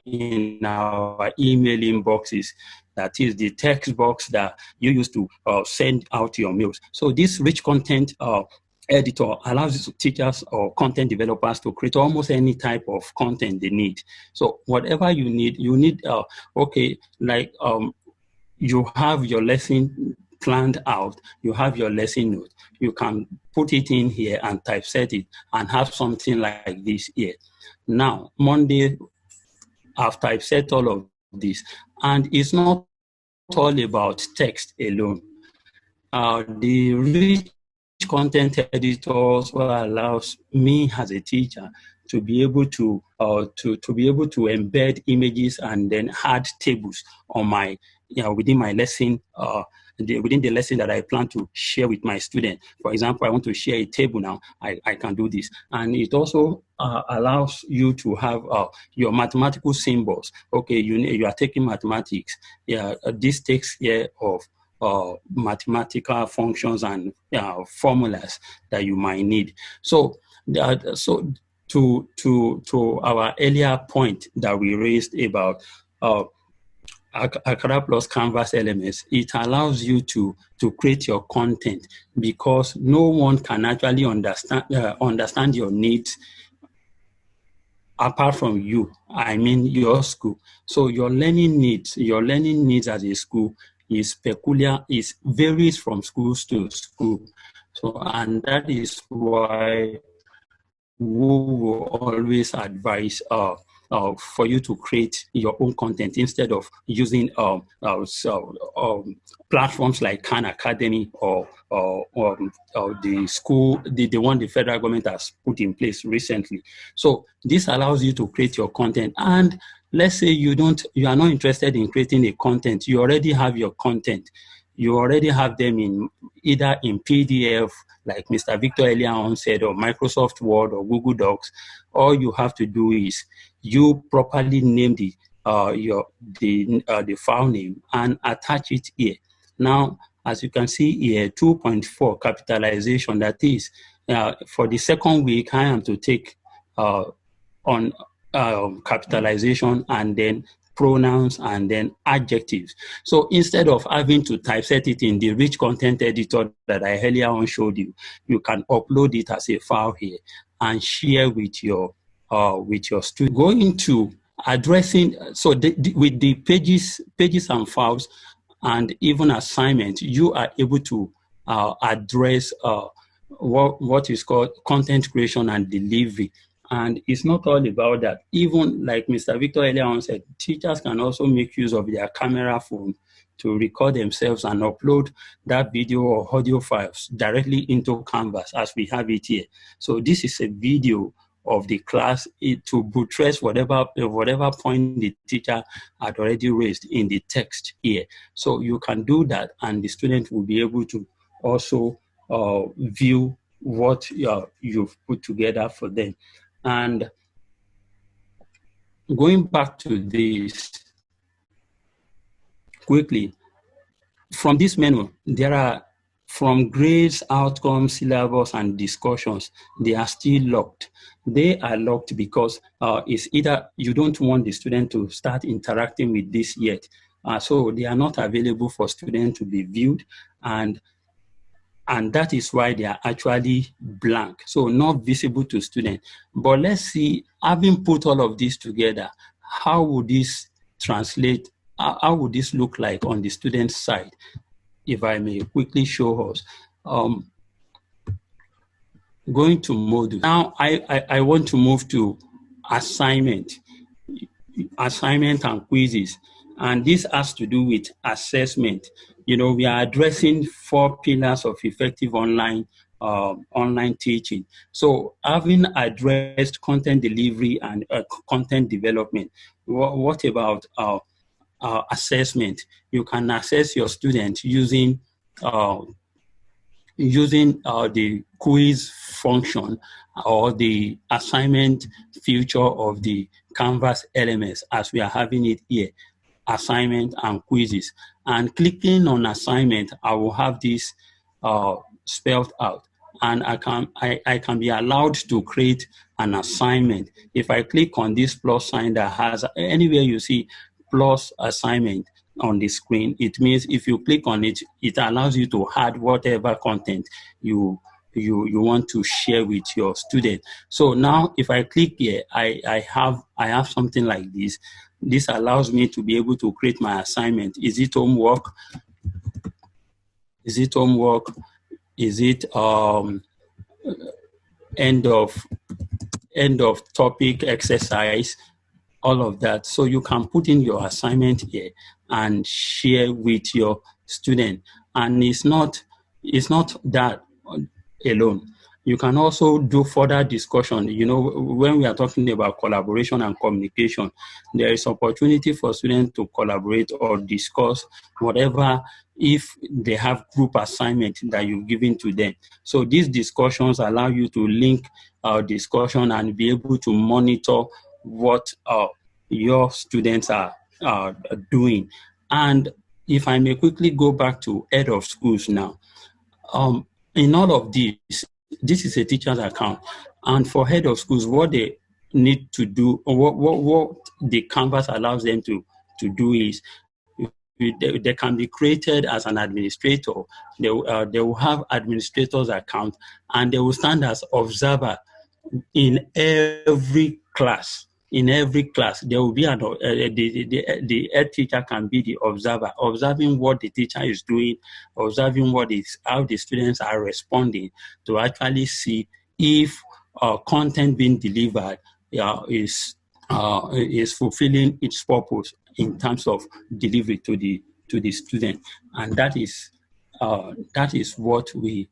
in our email inboxes. That is the text box that you use to send out your mails. So this Rich Content Editor allows teachers or content developers to create almost any type of content they need. So whatever you need, you have your lesson planned out, you have your lesson note, you can put it in here and typeset it and have something like this here. Now, Monday, I've typeset all of this, and it's not all about text alone. The Rich Content Editor also allows me as a teacher to be able to embed images and then add tables on my within my lesson. Within the lesson that I plan to share with my student. For example, I want to share a table now, I can do this. And it also allows you to have your mathematical symbols. Okay, you are taking mathematics. Yeah, this takes care of mathematical functions and formulas that you might need. So to our earlier point that we raised about AcadaPlus Canvas elements, it allows you to create your content, because no one can actually understand your needs apart from you, I mean your school. So your learning needs as a school is peculiar, varies from schools to school. So, and that is why we will always advise for you to create your own content instead of using platforms like Khan Academy or the school, the one the federal government has put in place recently. So this allows you to create your content. And let's say you are not interested in creating a content, you already have your content. You already have them either in PDF, like Mr. Victor earlier on said, or Microsoft Word or Google Docs. All you have to do is you properly name the file name and attach it here. Now, as you can see here, 2.4 capitalization. That is, for the second week, I am to take on capitalization and then pronouns and then adjectives. So instead of having to typeset it in the rich content editor that I earlier on showed you, you can upload it as a file here and share with your student. Going to addressing, so with the pages and files and even assignments, you are able to address what is called content creation and delivery. And it's not all about that. Even like Mr. Victor earlier on said, teachers can also make use of their camera phone to record themselves and upload that video or audio files directly into Canvas as we have it here. So this is a video of the class to buttress whatever point the teacher had already raised in the text here. So you can do that, and the student will be able to also view what you've put together for them. And going back to this quickly, from this menu, there are, from grades, outcomes, syllabus, and discussions, they are still locked. They are locked because it's either you don't want the student to start interacting with this yet. So they are not available for students to be viewed, and that is why they are actually blank, so not visible to students. But let's see, having put all of this together, how would this translate? How would this look like on the student side? If I may quickly show us. Going to module. Now I want to move to assignment and quizzes. And this has to do with assessment. You know, we are addressing 4 pillars of effective online teaching. So having addressed content delivery and content development, what about assessment? You can assess your students using the quiz function or the assignment feature of the Canvas elements as we are having it here, assignment and quizzes. And clicking on assignment, I will have this spelled out, and I can be allowed to create an assignment. If I click on this plus sign that has, anywhere you see plus assignment on the screen, it means if you click on it, it allows you to add whatever content you want to share with your student. So now if I click here, I have something like this. This allows me to be able to create my assignment. Is it homework? Is it homework? Is it end of topic exercise? All of that. So you can put in your assignment here and share with your student. And it's not that alone. You can also do further discussion. You know, when we are talking about collaboration and communication, there is opportunity for students to collaborate or discuss whatever if they have group assignment that you've given to them. So these discussions allow you to link discussion and be able to monitor what your students are doing. And if I may quickly go back to head of schools now, in all of this is a teacher's account. And for head of schools, what they need to do, or what the Canvas allows them to do is, they can be created as an administrator. They will have administrator's account, and they will stand as observer in every class. In every class, there will be the head teacher can be the observer, observing what the teacher is doing, observing how the students are responding, to actually see if content being delivered is fulfilling its purpose in terms of delivery to the student. And that is what we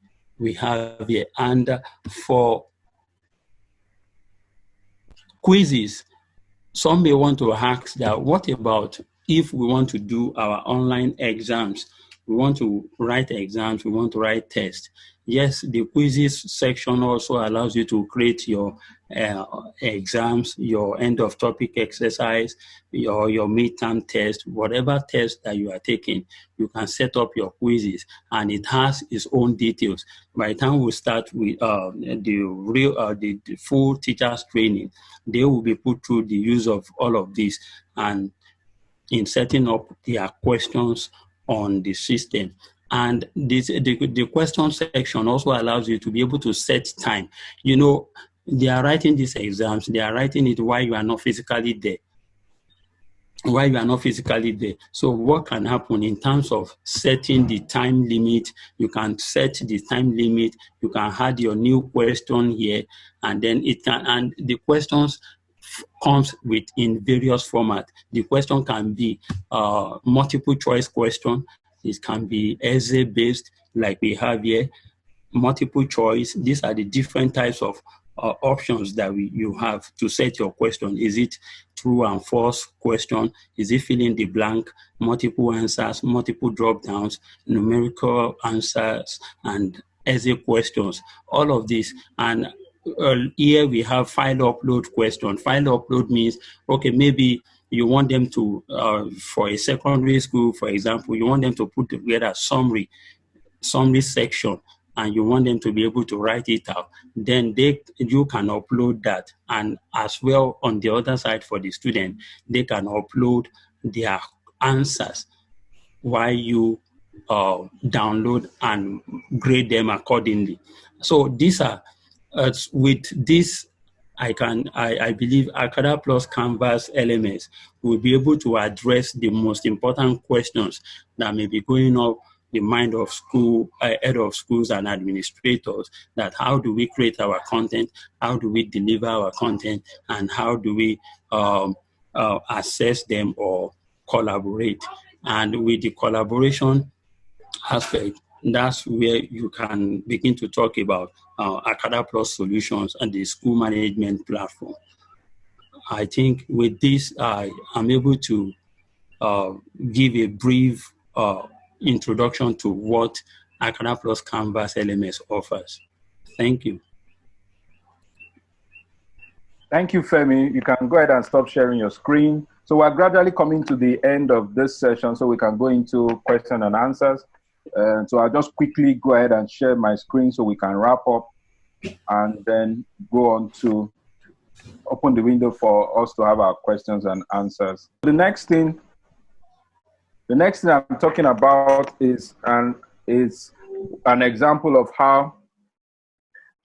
have here. And for quizzes, some may want to ask that, what about if we want to do our online exams? We want to write exams, we want to write tests. Yes, the quizzes section also allows you to create your exams, your end of topic exercise, your midterm test, whatever test that you are taking, you can set up your quizzes, and it has its own details. By the time we start with the full teachers training, they will be put through the use of all of this, and in setting up their questions on the system. And the question section also allows you to be able to set time. You know, they are writing these exams, they are writing it while you are not physically there. So what can happen in terms of setting the time limit? You can set the time limit, you can add your new question here, and then and the questions comes in various formats. The question can be multiple choice question. It can be essay based, like we have here, multiple choice. These are the different types of options that you have to set your question. Is it true and false question? Is it fill in the blank? Multiple answers, multiple drop downs, numerical answers, and essay questions. All of this. And here we have file upload question. File upload means, okay, maybe you want them to, for a secondary school, for example, you want them to put together a summary section, and you want them to be able to write it out. Then you can upload that. And as well, on the other side, for the student, they can upload their answers while you download and grade them accordingly. So these are, with this, I believe AcadaPlus Canvas LMS will be able to address the most important questions that may be going up the mind of head of schools and administrators, that how do we create our content, how do we deliver our content, and how do we assess them or collaborate. And with the collaboration aspect, that's where you can begin to talk about AcadaPlus solutions and the school management platform. I think with this, I'm able to give a brief introduction to what AcadaPlus Canvas LMS offers. Thank you. Thank you, Femi. You can go ahead and stop sharing your screen. So we're gradually coming to the end of this session, so we can go into question and answers. So I'll just quickly go ahead and share my screen so we can wrap up, and then go on to open the window for us to have our questions and answers. The next thing I'm talking about is an example of how.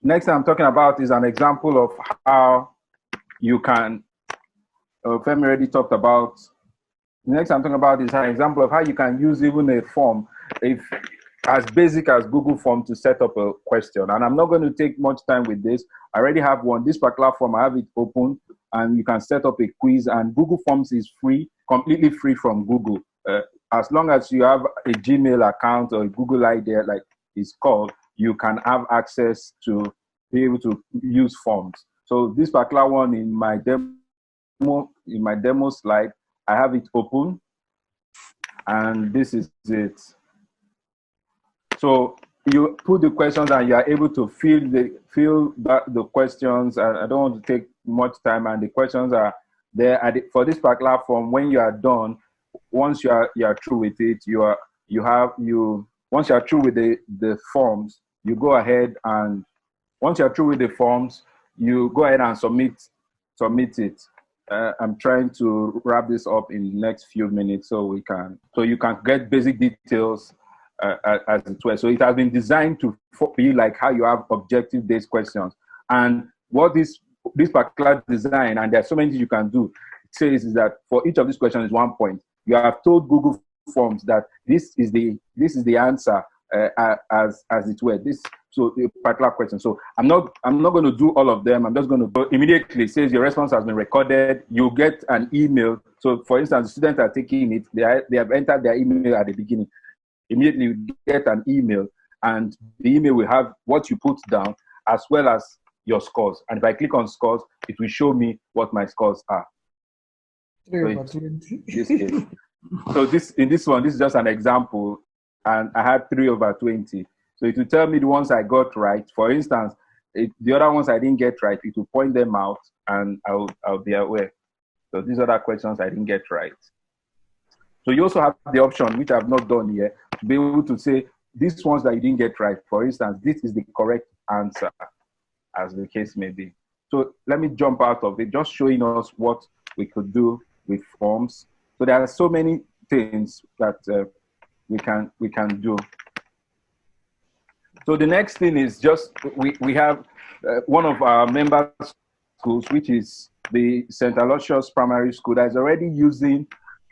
Next thing I'm talking about is an example of how you can. Femi already talked about. The next I'm talking about is an example of how you can use even a form, if as basic as Google Form, to set up a question. And I'm not going to take much time with this. I already have one. This particular form, I have it open, and you can set up a quiz. And Google Forms is free, completely free from Google. As long as you have a Gmail account or a Google ID, like it's called, you can have access to be able to use forms. So this particular one in my demo slide, I have it open, and this is it. So you put the questions and you are able to fill the questions. I don't want to take much time, and the questions are there for this particular form. When you are done, once you are through with it, once you are through with the forms, you go ahead, and once you are through with the forms, you go ahead and submit it. I'm trying to wrap this up in the next few minutes so you can get basic details as it were. So it has been designed to be like how you have objective-based questions. And what this particular design, and there's so many things you can do, it says is that for each of these questions is 1 point. You have told Google Forms that this is the answer as it were. So a particular question. So I'm not going to do all of them. I'm just going to go immediately. It says your response has been recorded. You'll get an email. So for instance, the students are taking it. They have entered their email at the beginning. Immediately you get an email, and the email will have what you put down as well as your scores. And if I click on scores, it will show me what my scores are. So in this one, this is just an example, and I had 3/20. So it will tell me the ones I got right. For instance, the other ones I didn't get right, it will point them out, and I'll be aware. So these other questions I didn't get right. So you also have the option, which I've not done yet, to be able to say these ones that you didn't get right. For instance, this is the correct answer, as the case may be. So let me jump out of it, just showing us what we could do with forms. So there are so many things that we can do. So the next thing is just we have one of our member schools, which is the St. Aloysius Primary School, that is already using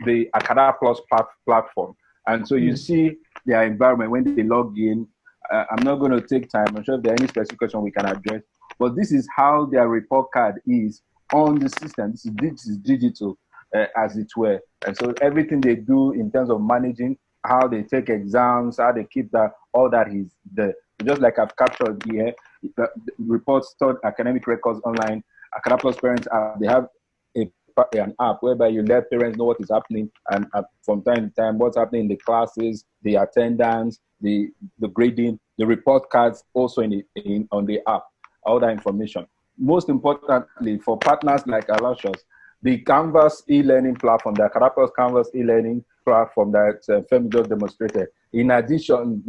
the AcadaPlus platform. And so you see their environment when they log in. I'm not going to take time. I'm sure if there are any specific question we can address. But this is how their report card is on the system. This is digital, as it were. And so everything they do in terms of managing, how they take exams, how they keep that, all that is there. Just like I've captured here, the reports stored academic records online. AcadaPlus parents they have an app whereby you let parents know what is happening, and from time to time what's happening in the classes, the attendance, the grading, the report cards also on the app, all that information. Most importantly, for partners like Aloysius, the Canvas e-learning platform, the AcadaPlus Canvas e-learning platform that Femi just demonstrated. In addition,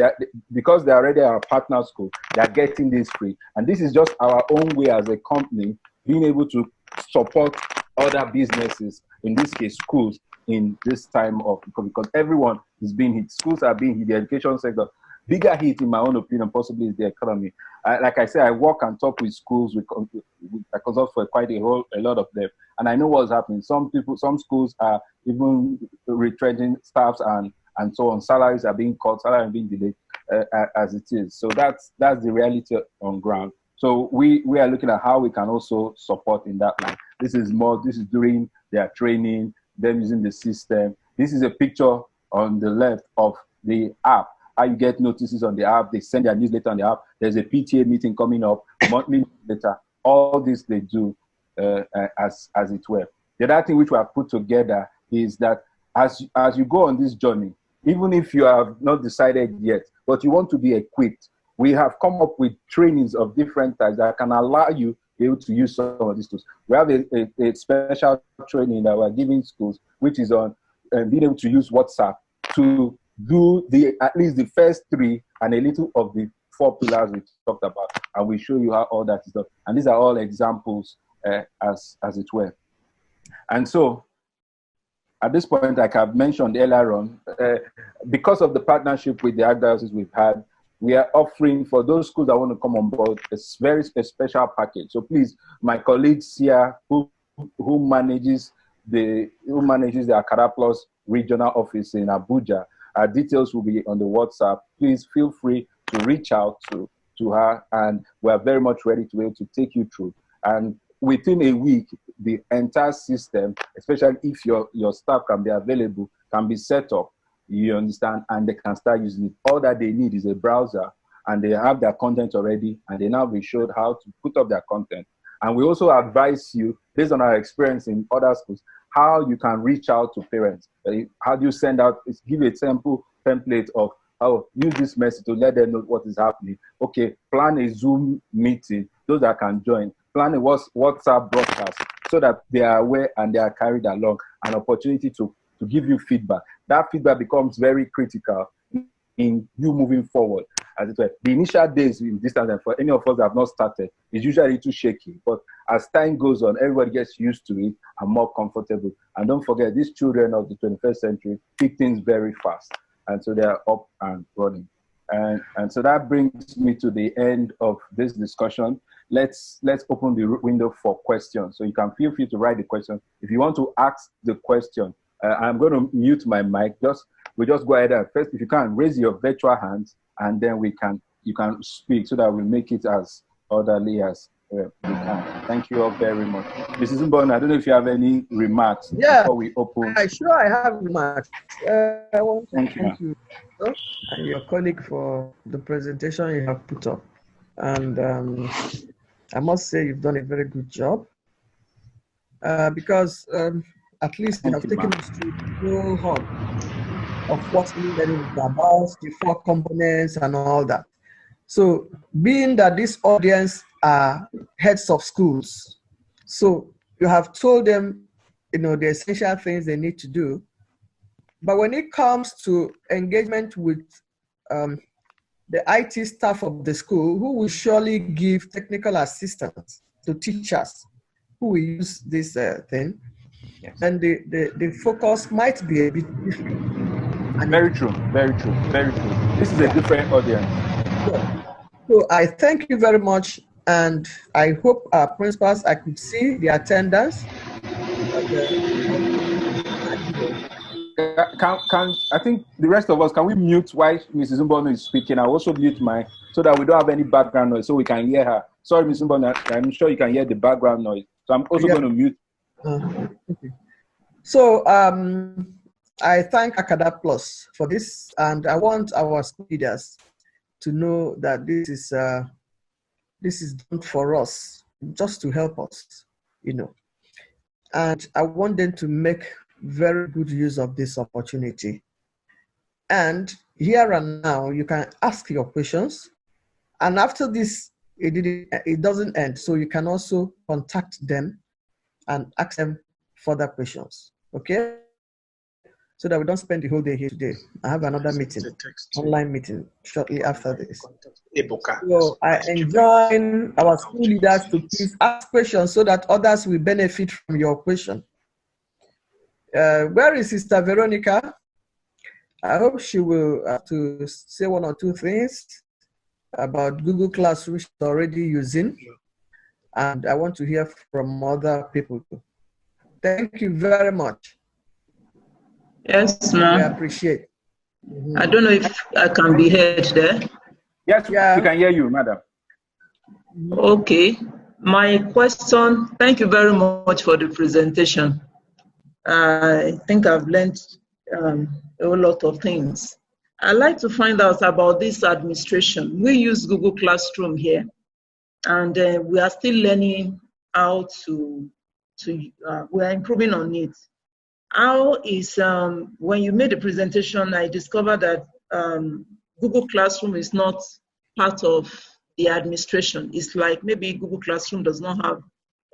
because they already are a partner school, they're getting this free. And this is just our own way as a company being able to support other businesses, in this case schools, in this time of, because everyone is being hit. Schools are being hit, the education sector. Bigger hit, in my own opinion, possibly is the economy. Like I said, I work and talk with schools. I consult for quite a lot of them, and I know what's happening. Some schools are even retrenching staffs and so on. Salaries are being cut, salaries are being delayed as it is. So that's the reality on ground. So we are looking at how we can also support in that line. This is during their training, them using the system. This is a picture on the left of the app. How you get notices on the app, they send their newsletter on the app. There's a PTA meeting coming up, monthly newsletter. All this they do as it were. The other thing which we have put together is that as you go on this journey, even if you have not decided yet, but you want to be equipped, we have come up with trainings of different types that can allow you to be able to use some of these tools. We have a special training that we're giving schools, which is on being able to use WhatsApp to do at least the first 3 and a little of the 4 pillars we talked about, and we show you how all that is done. And these are all examples as it were. And so at this point, like I've mentioned earlier on, because of the partnership with the Archdiocese we've had, we are offering for those schools that want to come on board a very special package. So please, my colleagues here who manages the AcadaPlus regional office in Abuja, details will be on the WhatsApp. Please feel free to reach out to her, and we are very much ready to be able to take you through. And within a week, the entire system, especially if your staff can be available, can be set up, you understand, and they can start using it. All that they need is a browser, and they have their content already, and they now be showed how to put up their content. And we also advise you, based on our experience in other schools, how you can reach out to parents. How do you send out, give a sample template of how use this message to let them know what is happening. Okay, plan a Zoom meeting, those that can join. Plan a WhatsApp broadcast so that they are aware and they are carried along, an opportunity to give you feedback. That feedback becomes very critical in you moving forward. as it were. The initial days in distance, and for any of us that have not started, is usually too shaky. But as time goes on, everybody gets used to it and more comfortable. And don't forget, these children of the 21st century pick things very fast. And so they are up and running. And so that brings me to the end of this discussion. Let's open the window for questions. So you can feel free to write the question. If you want to ask the question, I'm going to mute my mic. We just go ahead and first, if you can, raise your virtual hands, and then you can speak so that we make it as orderly as we can. Thank you all very much. Mrs. Mbon, I don't know if you have any remarks before we open. Sure, I have remarks. I want to thank you and your colleague for the presentation you have put up. And I must say you've done a very good job because at least you have taken us to the whole hub of what e-learning is about, the 4 components and all that. So being that this audience are heads of schools, so you have told them, the essential things they need to do. But when it comes to engagement with the IT staff of the school, who will surely give technical assistance to teachers who will use this thing, and the focus might be a bit different. And very true. This is a different audience. So I thank you very much, and I hope our principals, I could see the attendance. I think the rest of us, can we mute while Mrs. Mbono is speaking? I'll also mute mine so that we don't have any background noise, so we can hear her. Sorry, Mrs. Mbono, I'm sure you can hear the background noise. So I'm also going to mute. Okay. So I thank AcadaPlus for this, and I want our school leaders to know that this is done for us, just to help us, And I want them to make very good use of this opportunity. And here and now, you can ask your questions. And after this, it doesn't end. So you can also contact them and ask them further questions. Okay? So that we don't spend the whole day here today. I have another meeting, online meeting, shortly after this. So I enjoin our school leaders to please ask questions so that others will benefit from your question. Where is Sister Veronica? I hope she will have to say 1 or 2 things about Google Classroom she's already using. And I want to hear from other people too. Thank you very much. Yes, ma'am. I appreciate. I don't know if I can be heard there. Yes, yeah. We can hear you, madam. Okay. My question, thank you very much for the presentation. I think I've learned a whole lot of things. I'd like to find out about this administration. We use Google Classroom here, and we are still learning how we are improving on it. How is, when you made the presentation, I discovered that Google Classroom is not part of the administration. It's like maybe Google Classroom does not have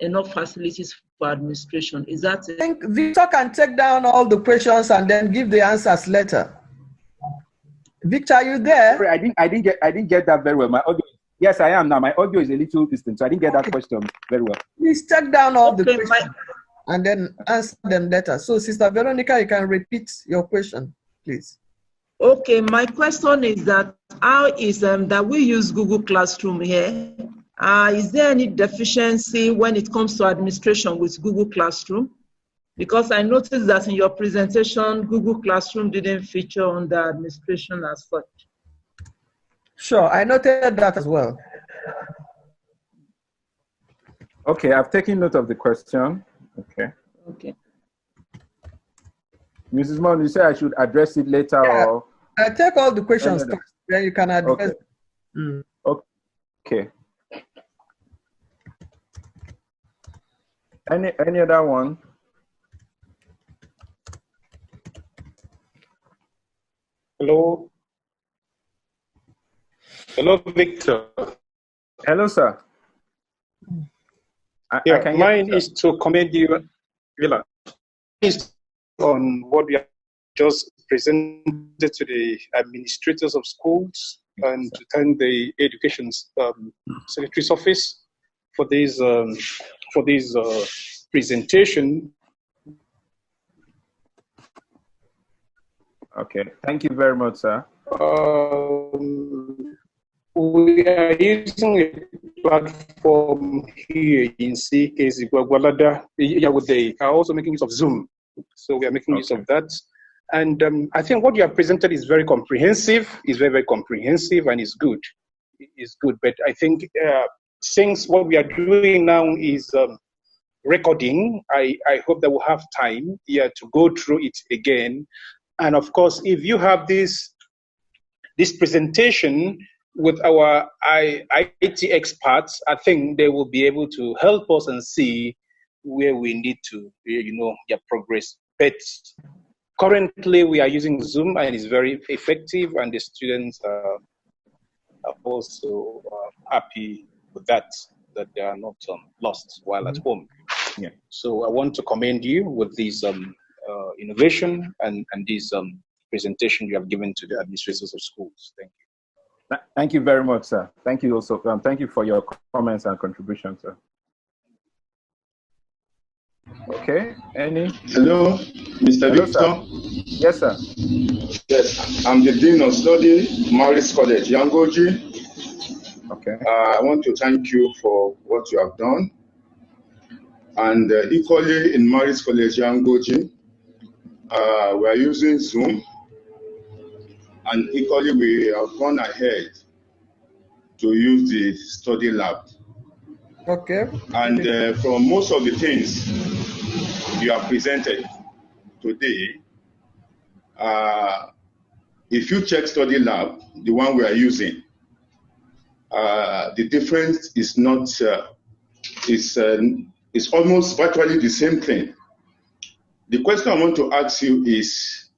enough facilities for administration. Is that it? I think Victor can take down all the questions and then give the answers later. Victor, are you there? Sorry, I didn't get that very well. My audio. Yes, I am now. My audio is a little distant, so I didn't get that question very well. Please take down all the questions and then answer them later. So, Sister Veronica, you can repeat your question, please. Okay, my question is that how is that we use Google Classroom here? Is there any deficiency when it comes to administration with Google Classroom? Because I noticed that in your presentation, Google Classroom didn't feature under administration as such. Sure, I noted that as well. Okay, I've taken note of the question. Okay. Okay. Mrs. Mon, you say I should address it later, yeah. or? I take all the questions first, then you can address. Okay. Okay. Any other one? Hello. Hello, Victor. Hello, sir. Mine is to commend you, Villa, on what we have just presented to the administrators of schools and to thank the Education Secretary's Office for this presentation. Okay, thank you very much, sir. We are using a platform here in CKZ Gwagwalada. Yeah, they are also making use of Zoom. So we are making use of that. And I think what you have presented is very comprehensive, is very, very comprehensive, and is good. It's good. But I think since what we are doing now is recording, I hope that we'll have time here to go through it again. And of course, if you have this presentation with our IT experts, I think they will be able to help us and see where we need to, progress. But currently, we are using Zoom, and it's very effective, and the students are also happy with that they are not lost while at home. Yeah. So I want to commend you with this innovation and this presentation you have given to the administrators of schools. Thank you. Thank you very much, sir. Thank you also. Thank you for your comments and contributions, sir. Okay, any? Hello, Mr. Hello, Victor. sir. Yes, sir. Yes, I'm the Dean of Study, Maris College, Yangoji. Okay. I want to thank you for what you have done. And equally in Maris College, Yangoji, we are using Zoom. And equally, we have gone ahead to use the study lab. Okay. And from most of the things you have presented today, if you check study lab, the one we are using, the difference is not, it's almost virtually the same thing. The question I want to ask you is,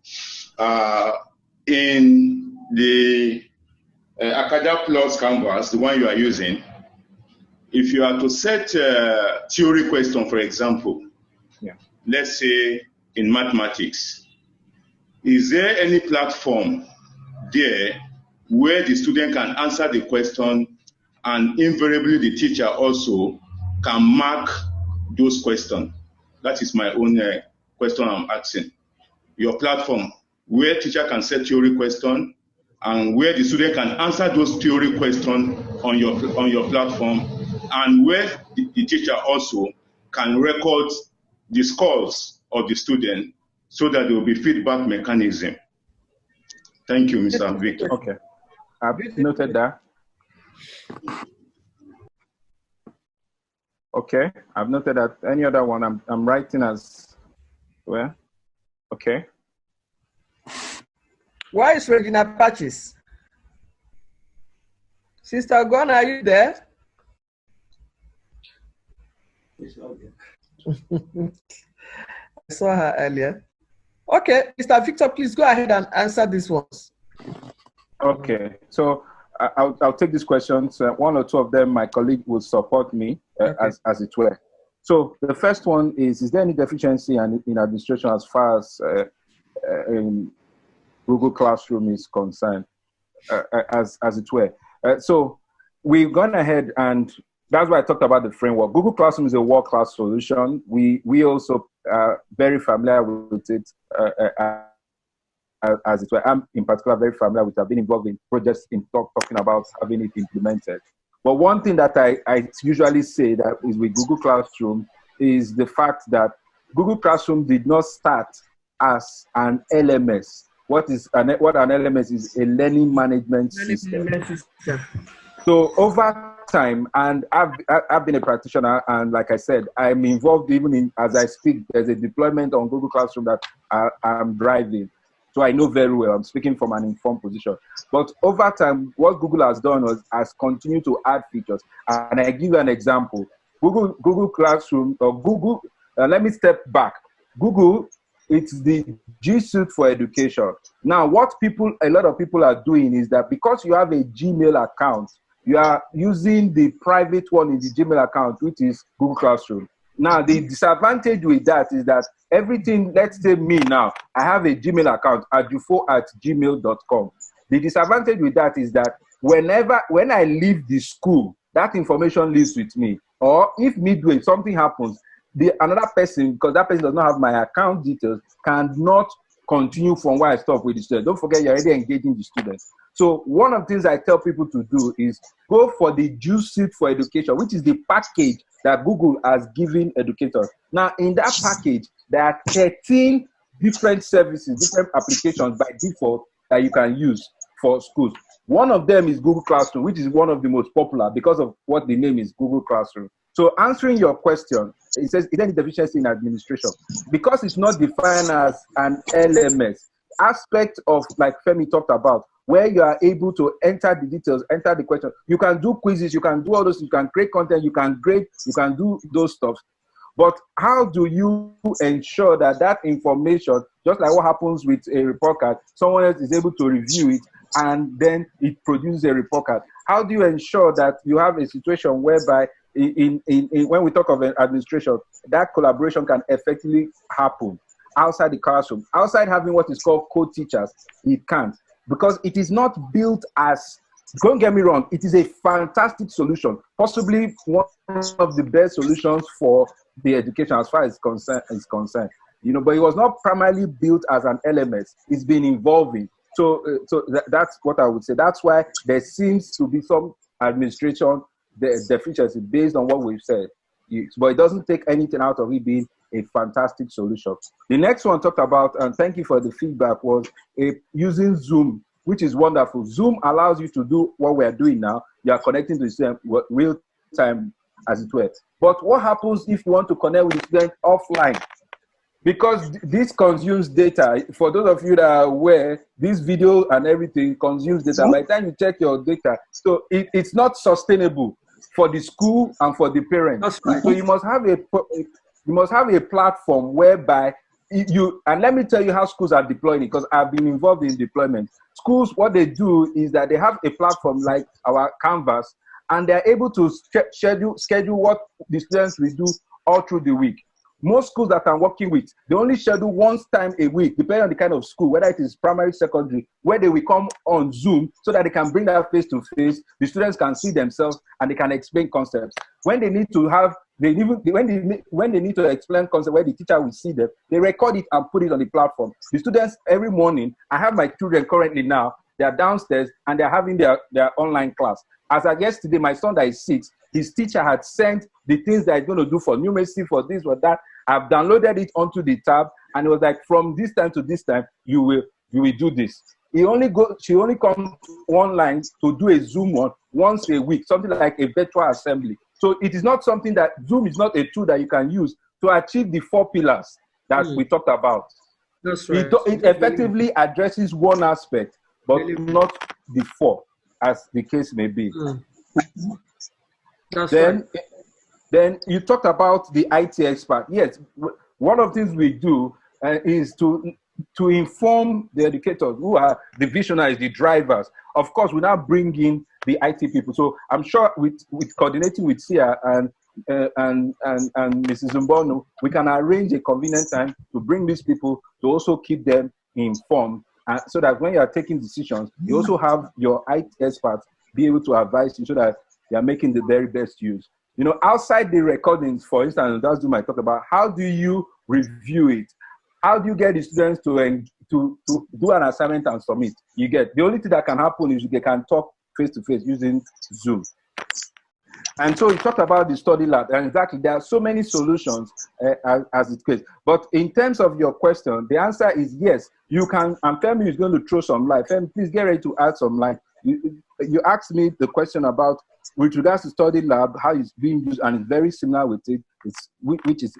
in the AcadaPlus canvas, the one you are using, if you are to set a theory question, for example, let's say in mathematics, is there any platform there where the student can answer the question and invariably the teacher also can mark those questions? That is my own question I'm asking. Your platform, where teacher can set theory question and where the student can answer those theory questions on your platform, and where the teacher also can record the scores of the student so that there will be feedback mechanism. Thank you, Mr. Victor. Okay. I've noted that. Okay, I've noted that. Any other one? I'm writing as well. Okay. Why is Regina Patches? Sister Gwen, are you there? I saw her earlier. Okay, Mr. Victor, please go ahead and answer these ones. Okay, so I'll take these questions. One or two of them, my colleague will support me as it were. So the first one is there any deficiency in administration as far as in Google Classroom is concerned, as it were? So we've gone ahead, and that's why I talked about the framework. Google Classroom is a world-class solution. We also are very familiar with it, as it were. I'm in particular very familiar with it. I've been involved in projects talking about having it implemented. But one thing that I usually say that is with Google Classroom is the fact that Google Classroom did not start as an LMS. What an LMS is? A learning management system. So over time, and I've been a practitioner, and like I said, I'm involved even in, as I speak, there's a deployment on Google Classroom that I'm driving. So I know very well, I'm speaking from an informed position. But over time, what Google has done has continued to add features. And I give you an example. Google Classroom, or Google, let me step back. Google, it's the G Suite for education. Now, what a lot of people are doing is that because you have a Gmail account, you are using the private one in the Gmail account, which is Google Classroom. Now, the disadvantage with that is that everything, let's say me now, I have a Gmail account, adufo@gmail.com. The disadvantage with that is that when I leave the school, that information lives with me. Or if midway something happens, another person, because that person does not have my account details, cannot continue from where I stop with the student. Don't forget, you're already engaging the student. So one of the things I tell people to do is go for the Juice Seed for Education, which is the package that Google has given educators. Now, in that package, there are 13 different services, different applications by default that you can use for schools. One of them is Google Classroom, which is one of the most popular because of what the name is, Google Classroom. So answering your question, it says, is there any deficiency in administration? Because it's not defined as an LMS, aspect of, like Femi talked about, where you are able to enter the details, enter the question. You can do quizzes, you can do all those, you can create content, you can grade, you can do those stuff. But how do you ensure that that information, just like what happens with a report card, someone else is able to review it and then it produces a report card? How do you ensure that you have a situation whereby when we talk of administration, that collaboration can effectively happen outside the classroom? Outside having what is called co-teachers, it can't. Because it is not built as, don't get me wrong, it is a fantastic solution, possibly one of the best solutions for the education as far as concerned. You know, but it was not primarily built as an LMS. It's been evolving. So that's what I would say. That's why there seems to be some administration deficiency based on what we've said. But it doesn't take anything out of it being a fantastic solution. The next one talked about, and thank you for the feedback, was using Zoom, which is wonderful. Zoom allows you to do what we are doing now. You are connecting to the student real time, as it were. But what happens if you want to connect with the student offline? Because this consumes data. For those of you that are aware, this video and everything consumes data. By the time you check your data, so it's not sustainable for the school and for the parents. That's right. So you must have a platform whereby and let me tell you how schools are deploying it, because I've been involved in deployment. Schools, what they do is that they have a platform like our Canvas, and they're able to schedule what the students will do all through the week. Most schools that I'm working with, they only schedule one time a week, depending on the kind of school, whether it is primary, secondary, where they will come on Zoom so that they can bring that face-to-face. The students can see themselves and they can explain concepts. When they need to when they need to explain concepts where the teacher will see them, they record it and put it on the platform. The students, every morning, I have my children currently now, they are downstairs and they're having their online class. As I guess today, my son that is 6, his teacher had sent the things that he's going to do for numeracy, for this, for that. I've downloaded it onto the tab, and it was like, from this time to this time, you will do this. She only comes online to do a Zoom one once a week, something like a virtual assembly. So it is not something that, Zoom is not a tool that you can use to achieve the 4 pillars that we talked about. That's right. It effectively addresses one aspect, but not the 4, as the case may be. That's right. Then you talked about the IT expert. Yes, one of the things we do is to inform the educators who are the visionaries, the drivers. Of course, we now bring in the IT people. So I'm sure with coordinating with Sia and Mrs. Mbono, we can arrange a convenient time to bring these people to also keep them informed, so that when you are taking decisions, you also have your IT experts be able to advise you so that they are making the very best use. You know, outside the recordings, for instance, that's what I talk about. How do you review it? How do you get the students to do an assignment and submit? The only thing that can happen is they can talk face-to-face using Zoom. And so we talked about the study lab, and exactly, there are so many solutions as it goes. But in terms of your question, the answer is yes, you can, and Femi is going to throw some light. Femi, please get ready to add some light. You asked me the question about, with regards to study lab, how it's being used, and it's very similar with it.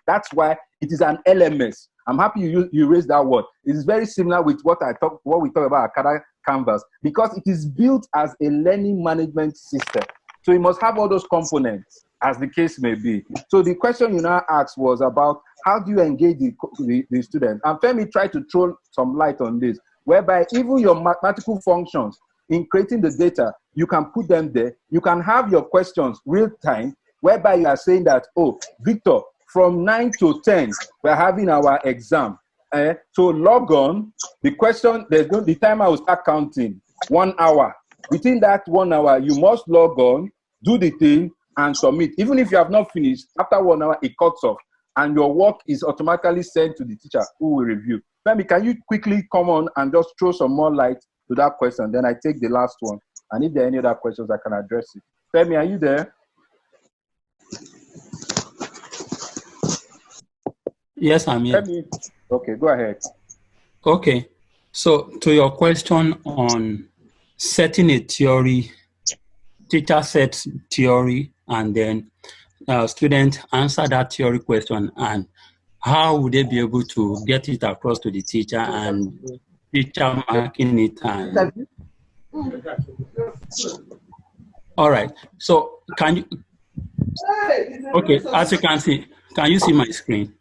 That's why it is an LMS. I'm happy you raised that word. It is very similar with what we talk about Acada Canvas, because it is built as a learning management system. So you must have all those components, as the case may be. So the question you now asked was about how do you engage the students? And Femi tried to throw some light on this, whereby even your mathematical functions, in creating the data, you can put them there. You can have your questions real time, whereby you are saying that, oh, Victor, from 9 to 10, we're having our exam. So log on, the question, the timer will start counting, 1 hour. within that 1 hour, you must log on, do the thing, and submit. Even if you have not finished, after 1 hour, it cuts off, and your work is automatically sent to the teacher who will review. Femi, can you quickly come on and just throw some more light to that question? Then I take the last one. And if there are any other questions, I can address it. Femi, are you there? Yes, I'm here. Femi. Okay, go ahead. Okay. So to your question on setting a theory, teacher sets theory, and then students answer that theory question, and how would they be able to get it across to the teacher and teacher marking it? And all right. So can you? Okay. As you can see, can you see my screen?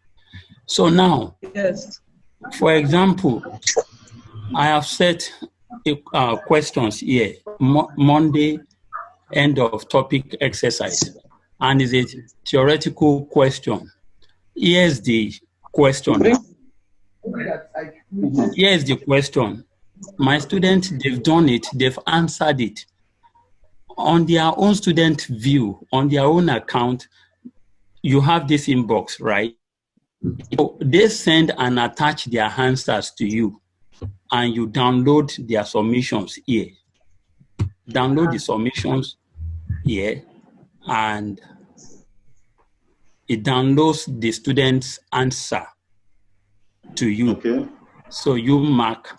So now, Yes. For example, I have set questions here. Monday, end of topic exercise, and is a theoretical question. Here's the question. Here's the question. My students, they've done it, they've answered it. On their own student view, on their own account, you have this inbox, right? So they send and attach their answers to you, and you download their submissions here. Download the submissions here, and it downloads the student's answer to you. Okay. So you mark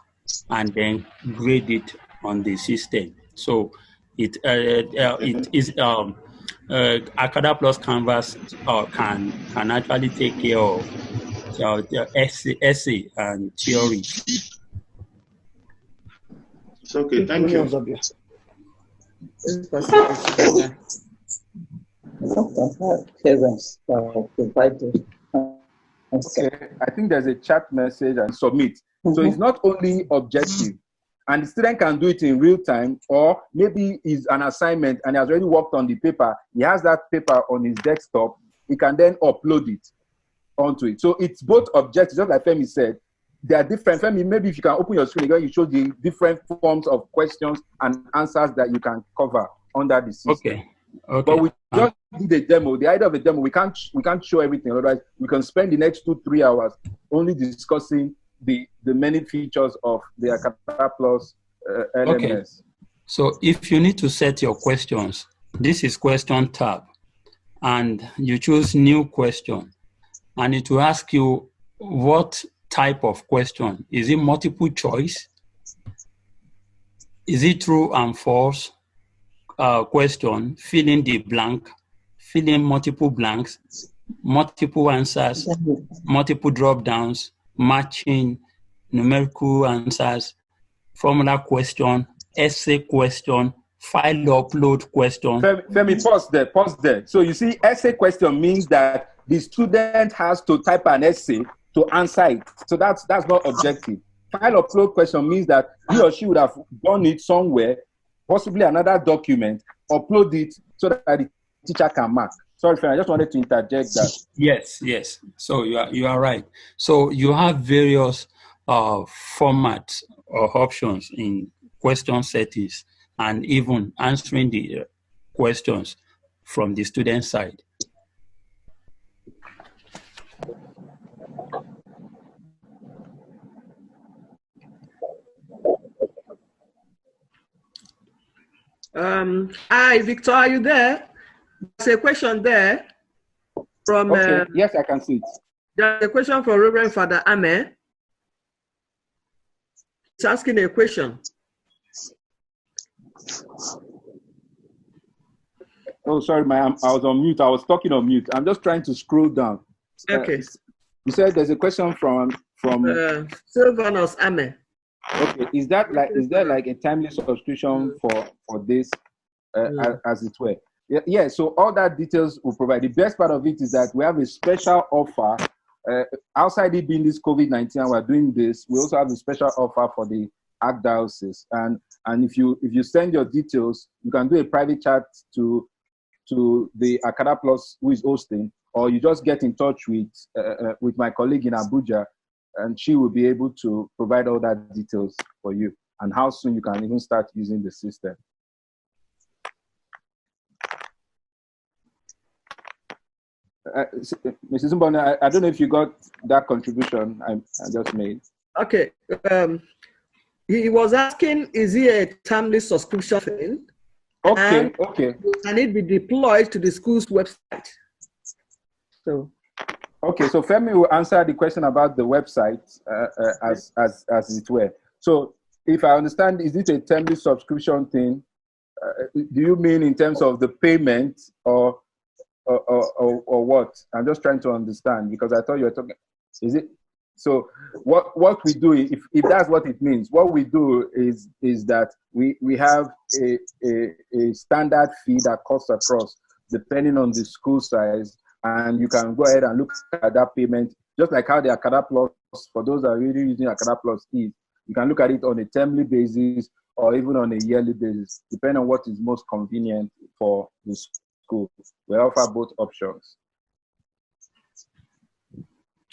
and then grade it on the system. So it is AcadaPlus Canvas can actually take care of the essay and theory. It's okay. Thank you. Okay, I think there's a chat message and submit. So it's not only objective, and the student can do it in real time, or maybe it's an assignment and he has already worked on the paper. He has that paper on his desktop. He can then upload it onto it. So it's both objectives, just like Femi said. They are different. Femi, maybe if you can open your screen again, you show the different forms of questions and answers that you can cover under the system. Okay. Okay. But we just did a demo. The idea of a demo, we can't show everything. Otherwise, we can spend the next 2-3 hours only discussing the many features of the AcadaPlus LMS. Okay. So if you need to set your questions, this is question tab, and you choose new question, and it will ask you what type of question. Is it multiple choice? Is it true and false? Question, fill in the blank, fill in multiple blanks, multiple answers, multiple drop downs, matching, numerical answers, formula question, essay question, file upload question. Femi, pause there. So you see, essay question means that the student has to type an essay to answer it. So that's not objective. File upload question means that he or she would have done it somewhere, possibly another document, upload it so that the teacher can mark. Sorry, Femi, I just wanted to interject that. Yes. So you are right. So you have various formats or options in question settings, and even answering the questions from the student side. Hi, Victor, are you there? There's a question there from. Okay. Yes, I can see it. There's a question from Reverend Father Ame. He's asking a question. Oh, sorry, I was on mute. I was talking on mute. I'm just trying to scroll down. Okay. You said there's a question from Sylvanus Ame. Okay, is there like a timely subscription for this, as it were? Yeah. So all that details will provide. The best part of it is that we have a special offer. Outside it being this COVID-19, we're doing this. We also have a special offer for the Archdiocese, and if you send your details, you can do a private chat to the AcadaPlus who is hosting, or you just get in touch with my colleague in Abuja, and she will be able to provide all that details for you and how soon you can even start using the system. Mrs. Mbona, I don't know if you got that contribution I just made. Okay. He was asking, is it a timely subscription thing? Okay, and okay. Can it be deployed to the school's website? So. Okay, so Femi will answer the question about the website as it were. So if I understand, is it a timely subscription thing? Do you mean in terms of the payment or what? I'm just trying to understand because I thought you were talking. Is it so? What we do, if that's what it means, what we do is that we have a standard fee that costs across depending on the school size, and you can go ahead and look at that payment just like how the AcadaPlus, for those that are really using AcadaPlus, is. You can look at it on a termly basis or even on a yearly basis, depending on what is most convenient for the school. We offer both options.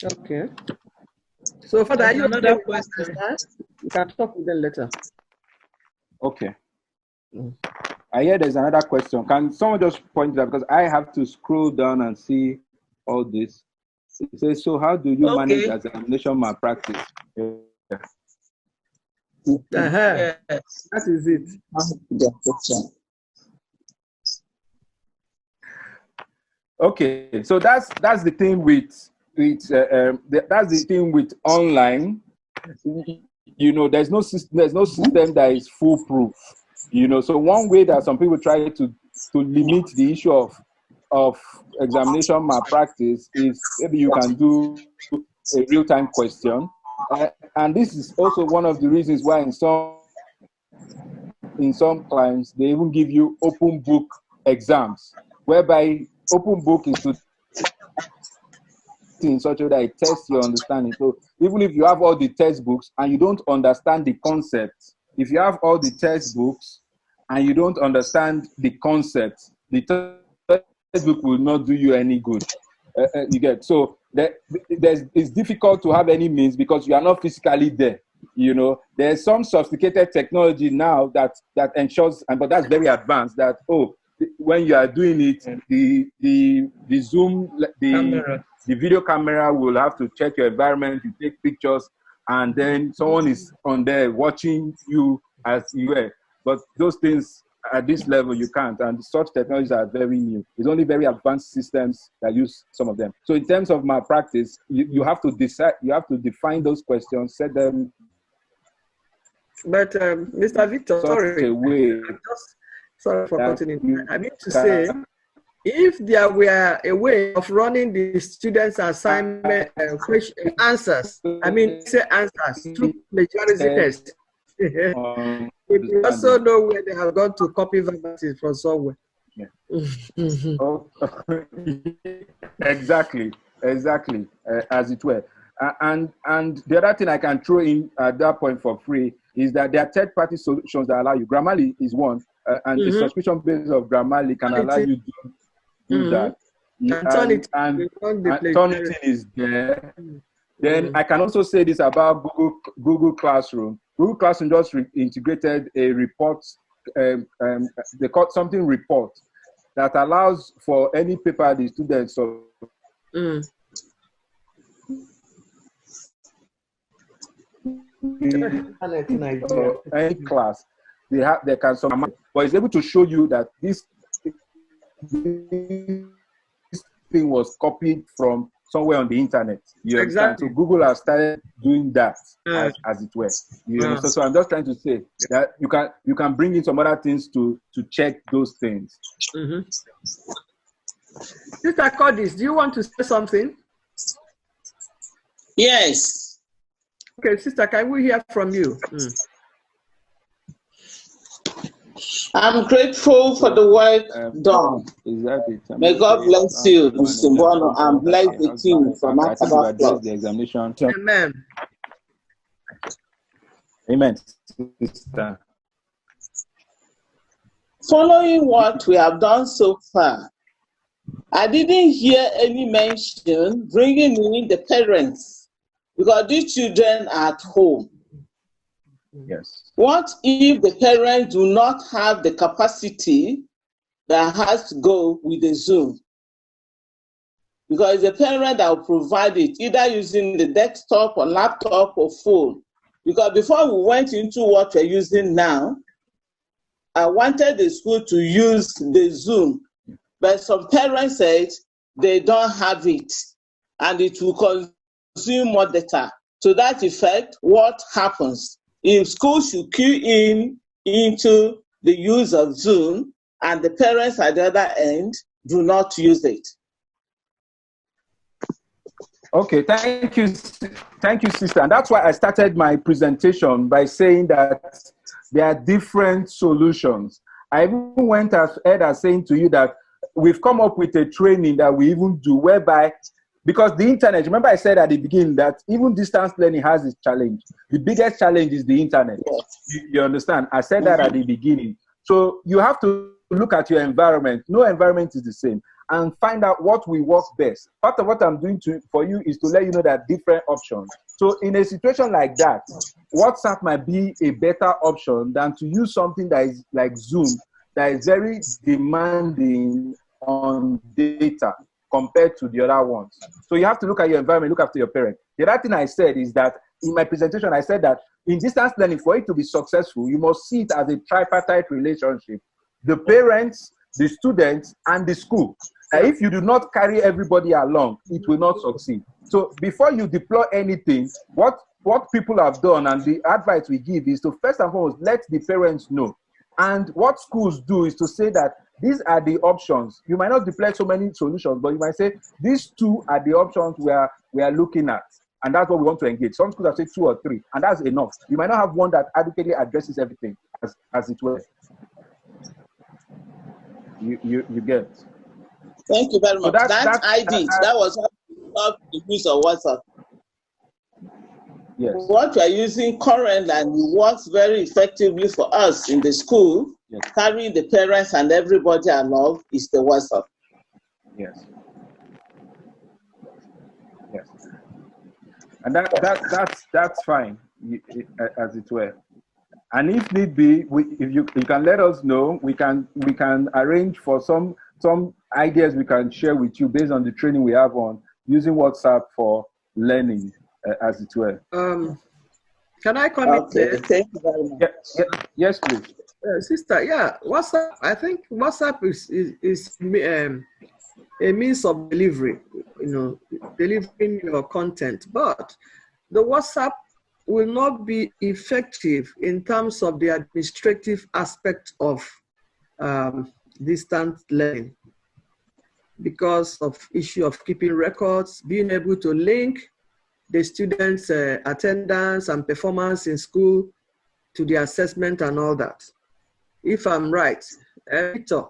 Okay. So, Father, are you another question? You can talk with them later. Okay. I hear there's another question. Can someone just point it out? Because I have to scroll down and see all this. It says, so how do you manage examination malpractice? Yeah. Yes. That is it. Okay, so that's the thing with that's the thing with online. You know, there's no system that is foolproof. You know, so one way that some people try to limit the issue of examination malpractice is maybe you can do a real-time question, and this is also one of the reasons why in some clients they even give you open book exams, whereby open book is to in such a way that it tests your understanding. So even if you have all the textbooks and you don't understand the concept, if you have all the textbooks and you don't understand the concept, the textbook will not do you any good. You get so it's difficult to have any means because you are not physically there. You know, there's some sophisticated technology now that ensures, but that's very advanced. That when you are doing it, the Zoom, the video camera will have to check your environment, you take pictures, and then someone is on there watching you as you were. But those things at this level you can't, and such technologies are very new. It's only very advanced systems that use some of them. So in terms of malpractice, you have to decide, you have to define those questions, set them. But Mr. Victor, sorry for continuing. I mean to say, if there were a way of running the students' assignment answers, I mean, say answers through plagiarism test, we also know where they have gone to copy verbatim from somewhere. Yeah. Exactly, as it were. And the other thing I can throw in at that point for free is that there are third-party solutions that allow you. Grammarly is one, and the subscription base of Grammarly can allow you to do that. And Turnitin is there. Then I can also say this about Google Classroom. Google Classroom just integrated a report, they call something report, that allows for any paper the students any class they can summarize, but it's able to show you that this thing was copied from somewhere on the internet. You understand? So Google has started doing that as it were. You know? So I'm just trying to say that you can bring in some other things to check those things. Sister Cordis, do you want to say something? Yes. Okay, sister, can we hear from you? I'm grateful for the work done. May God bless you, Mr. Bono, and bless the team from AcadaPlus. The examination. Amen. Amen. Following what we have done so far, I didn't hear any mention bringing in the parents because these children are at home. Yes. What if the parents do not have the capacity that has to go with the Zoom? because the parent that will provide it, either using the desktop or laptop or phone. Because before we went into what we're using now, I wanted the school to use the Zoom, but some parents said they don't have it and it will consume more data. To that effect, what happens? If schools should key in into the use of Zoom and the parents at the other end do not use it. Okay, thank you, sister. And that's why I started my presentation by saying that there are different solutions. I even went as ahead as saying to you that we've come up with a training that we even do whereby, because the internet, remember I said at the beginning that even distance learning has its challenge. The biggest challenge is the internet. You understand? I said that at the beginning. So you have to look at your environment. No environment is the same. And find out what will work best. Part of what I'm doing for you is to let you know that different options. So in a situation like that, WhatsApp might be a better option than to use something that is like Zoom, that is very demanding on data compared to the other ones. So you have to look at your environment, look after your parents. The other thing I said is that in my presentation, I said that in distance learning, for it to be successful, you must see it as a tripartite relationship. The parents, the students, and the school. If you do not carry everybody along, it will not succeed. So before you deploy anything, what people have done and the advice we give is to first and foremost, let the parents know. And what schools do is to say that these are the options. You might not deploy so many solutions, but you might say, these two are the options we are looking at. And that's what we want to engage. Some schools have said 2 or 3, and that's enough. You might not have one that adequately addresses everything, as it were. You get. Thank you very much. So that I did. That was how the use of WhatsApp. Yes. What we are using currently and it works very effectively for us in the school, yes, carrying the parents and everybody along, is the WhatsApp. Yes. Yes. And that's fine, as it were. And if need be, if you can let us know, we can arrange for some ideas we can share with you based on the training we have on using WhatsApp for learning, as it were. Can I comment there? Thank you very much. Yes, please. Sister, yeah, WhatsApp, I think WhatsApp is a means of delivery, delivering your content. But the WhatsApp will not be effective in terms of the administrative aspect of distance learning because of issue of keeping records, being able to link the students' attendance and performance in school to the assessment and all that. If I'm right, Victor.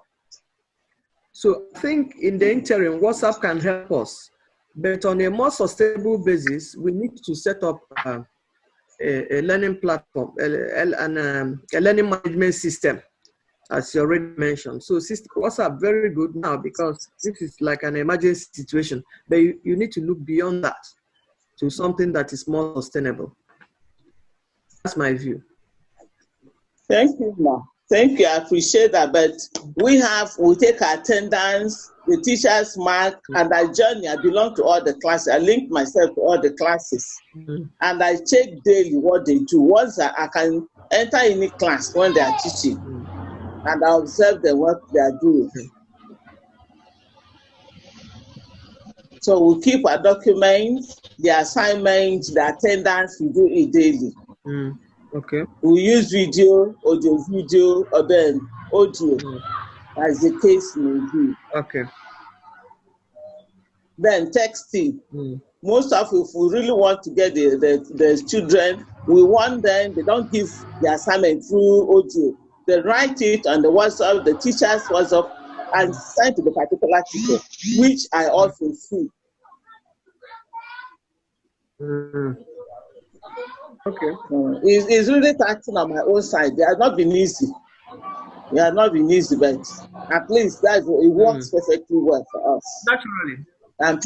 So I think in the interim, WhatsApp can help us, but on a more sustainable basis, we need to set up a learning platform, a learning management system, as you already mentioned. So WhatsApp very good now because this is like an emergency situation, but you need to look beyond that to something that is more sustainable. That's my view. Thank you, Ma. Thank you. I appreciate that. But we take attendance, the teachers mark, and I journey. I belong to all the classes. I link myself to all the classes. Mm-hmm. And I check daily what they do. Once I can enter any class when they are teaching, and I observe them what they are doing. So we keep our documents, the assignments, the attendance, we do it daily. Okay. We use video, audio, or then audio, as the case may be. Okay. Then texting. Most of, if we really want to get the children, we want them, they don't give the assignment through audio. They write it on the WhatsApp, the teacher's WhatsApp, and send to the particular teacher, which I also see. Okay. It's really taxing on my own side. They have not been easy. They have not been easy, but at least it works perfectly well for us. Naturally. And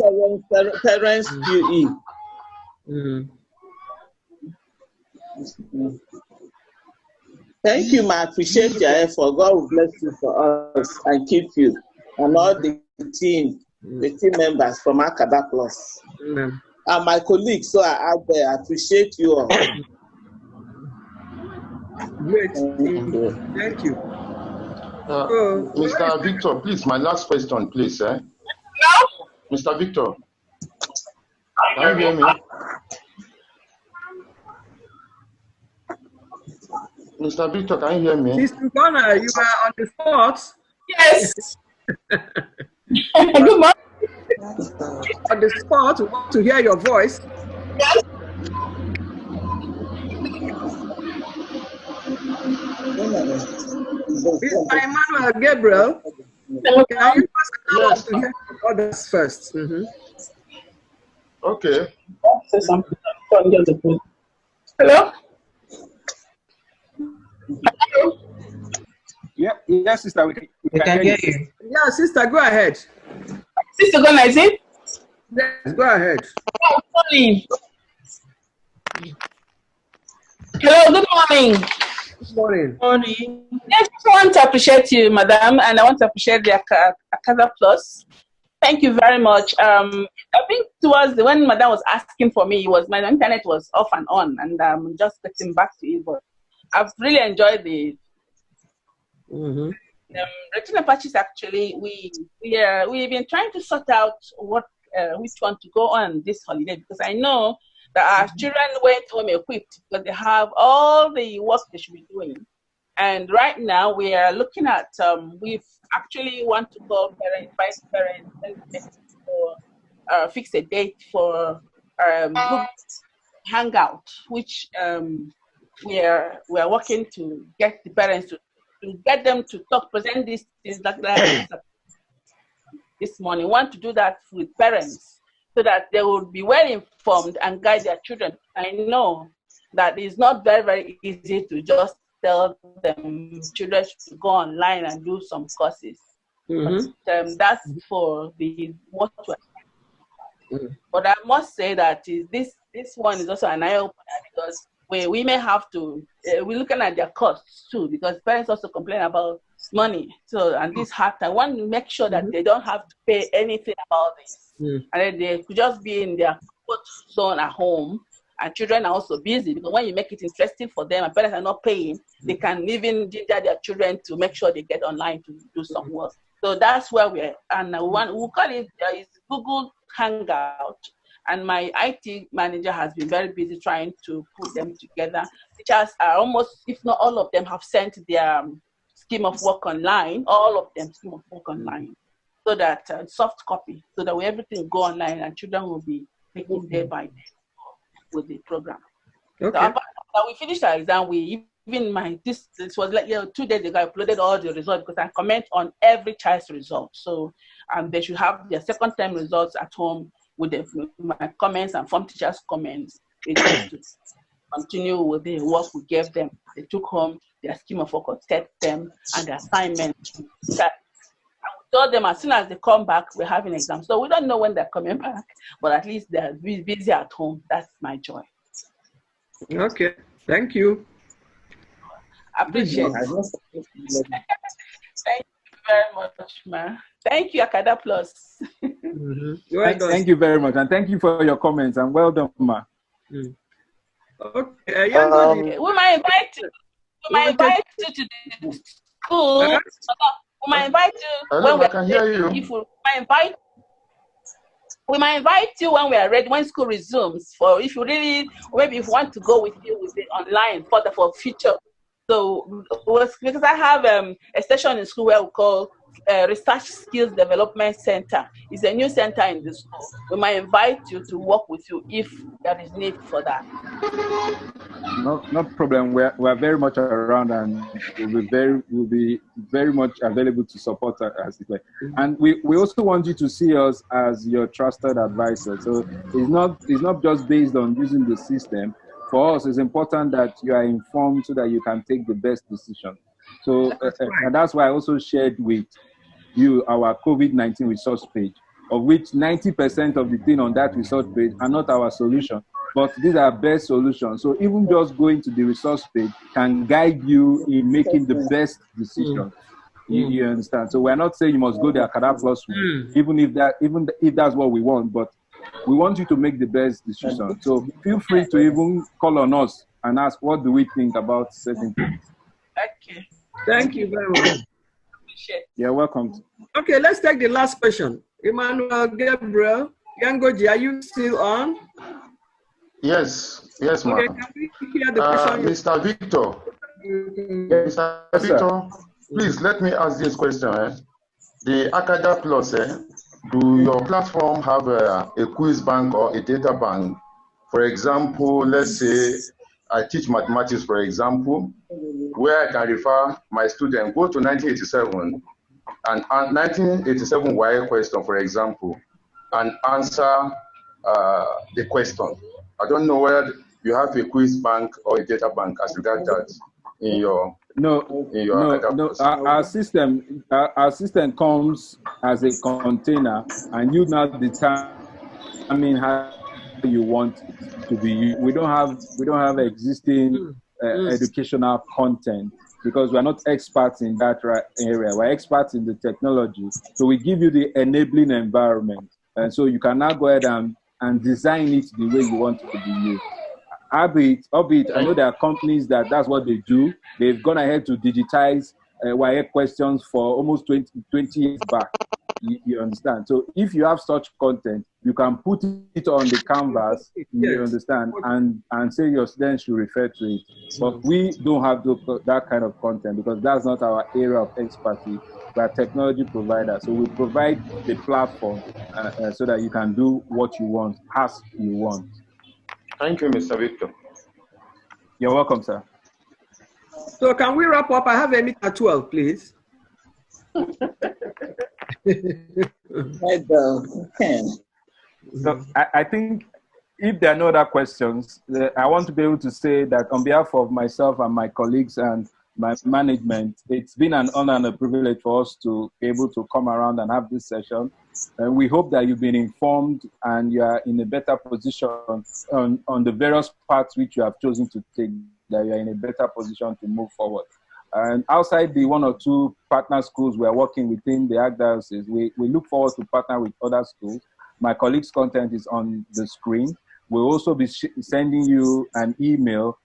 parents QE. Thank you, ma. I appreciate your effort. God will bless you for us and keep you and all the team the team members from AcadaPlus. And my colleagues, so I appreciate you all. Great. Thank you. Mr. Victor, please, my last question, please. No? Mr. Victor, can you hear me? Mr. Victor, can you hear me? Mr. Ghana, you are on the spot. Yes. Good morning. On the spot, we want to hear your voice. Yes. Mr. Emmanuel Gabriel, can you pass to hear others first? Okay. Say something. Hello? Hello? Yeah, yes, sister, we can hear you. Yeah, sister, go ahead. Sister Ghana, is it? Yes, go ahead. Oh, morning. Hello, good morning. Good morning. Morning. I just want to appreciate you, madam, and I want to appreciate the AcadaPlus. Thank you very much. I think towards when madam was asking for me, my internet was off and on, and I'm just getting back to it. But I've really enjoyed the retinal patches. Actually, we've been trying to sort out which one to go on this holiday, because I know that our children went home equipped because they have all the work they should be doing. And right now we are looking at, we actually want to call parents, vice parents, for fix a date for hangout, which we are working to get the parents to get them to present these things like that. This morning, we want to do that with parents so that they will be well informed and guide their children. I know that it's not very, very easy to just tell them children should go online and do some courses. But, that's for the what. But I must say that this one is also an eye-opener, because we may have to, we're looking at their costs too, because parents also complain about money. So, and this hard time, I want to make sure that they don't have to pay anything about this. And then they could just be in their comfort zone at home, and children are also busy, because when you make it interesting for them and parents are not paying, they can even ginger their children to make sure they get online to do some work. So that's where we're, and we'll call it Google Hangout. And my IT manager has been very busy trying to put them together. Teachers are almost, if not all of them, have sent their scheme of work online, all of them scheme of work online, so that soft copy, so that everything go online and children will be taking day by day with the program. Okay. So after we finished our exam, this was like 2 days ago, I uploaded all the results, because I comment on every child's result. So they should have their second term results at home with my comments and form teachers' comments. They just to continue with the work we gave them. They took home their scheme of work, set them, and the assignment. I told them as soon as they come back, we're having exams. So we don't know when they're coming back, but at least they're busy at home. That's my joy. Okay, thank you. I appreciate it. Thank you very much, ma. Thank you, AcadaPlus. Thank you very much, and thank you for your comments, and well done, ma. Okay, we might invite you. We might invite you to the school. We might invite you. Hello, I can hear you. We might invite you when we are ready, when school resumes. For if you really, maybe if you want to go with you with it online for future. So because I have a session in school where we call Research Skills Development Center. It's a new center in the school. We might invite you to work with you if there is need for that. No problem. We're very much around, and we'll be very much available to support us. And we also want you to see us as your trusted advisor. So it's not just based on using the system. For us, it's important that you are informed so that you can take the best decision. So and that's why I also shared with you our COVID-19 resource page, of which 90% of the thing on that resource page are not our solution, but these are best solutions. So even just going to the resource page can guide you in making the best decision. You understand? So we're not saying you must go the AcadaPlus way, even if that's what we want, but we want you to make the best decision. So feel free to even call on us and ask, what do we think about certain things? Okay. Thank you very much. You're welcome. Okay, let's take the last question. Emmanuel Gabriel Yangoji, are you still on? Yes, ma'am. Okay, can we hear the question? Mr. Victor, Mr. Victor, please let me ask this question. The AcadaPlus, do your platform have a quiz bank or a data bank? For example, let's say I teach mathematics, for example, where I can refer my student, go to 1987 and 1987 YA question, for example, and answer the question. I don't know whether you have a quiz bank or a data bank as regards that in your Our system comes as a container, and you now determine how you want it to be used. We don't have existing educational content because we're not experts in that area. We're experts in the technology, so we give you the enabling environment, and so you can now go ahead and design it the way you want it to be used. Albeit, I know there are companies that's what they do. They've gone ahead to digitize YA questions for almost 20 years back. You understand? So if you have such content, you can put it on the canvas, you understand, and say your students should refer to it. But we don't have that kind of content because that's not our area of expertise. We're a technology provider. So we provide the platform so that you can do what you want, as you want. Thank you, Mr. Victor. You're welcome, sir. So can we wrap up? I have a meeting at 12, please. So I think if there are no other questions, I want to be able to say that on behalf of myself and my colleagues and my management, it's been an honor and a privilege for us to be able to come around and have this session. And we hope that you've been informed and you are in a better position on the various paths which you have chosen to take, that you are in a better position to move forward. And outside the one or two partner schools we are working within the Archdiocese, we look forward to partner with other schools. My colleagues' content is on the screen. We'll also be sending you an email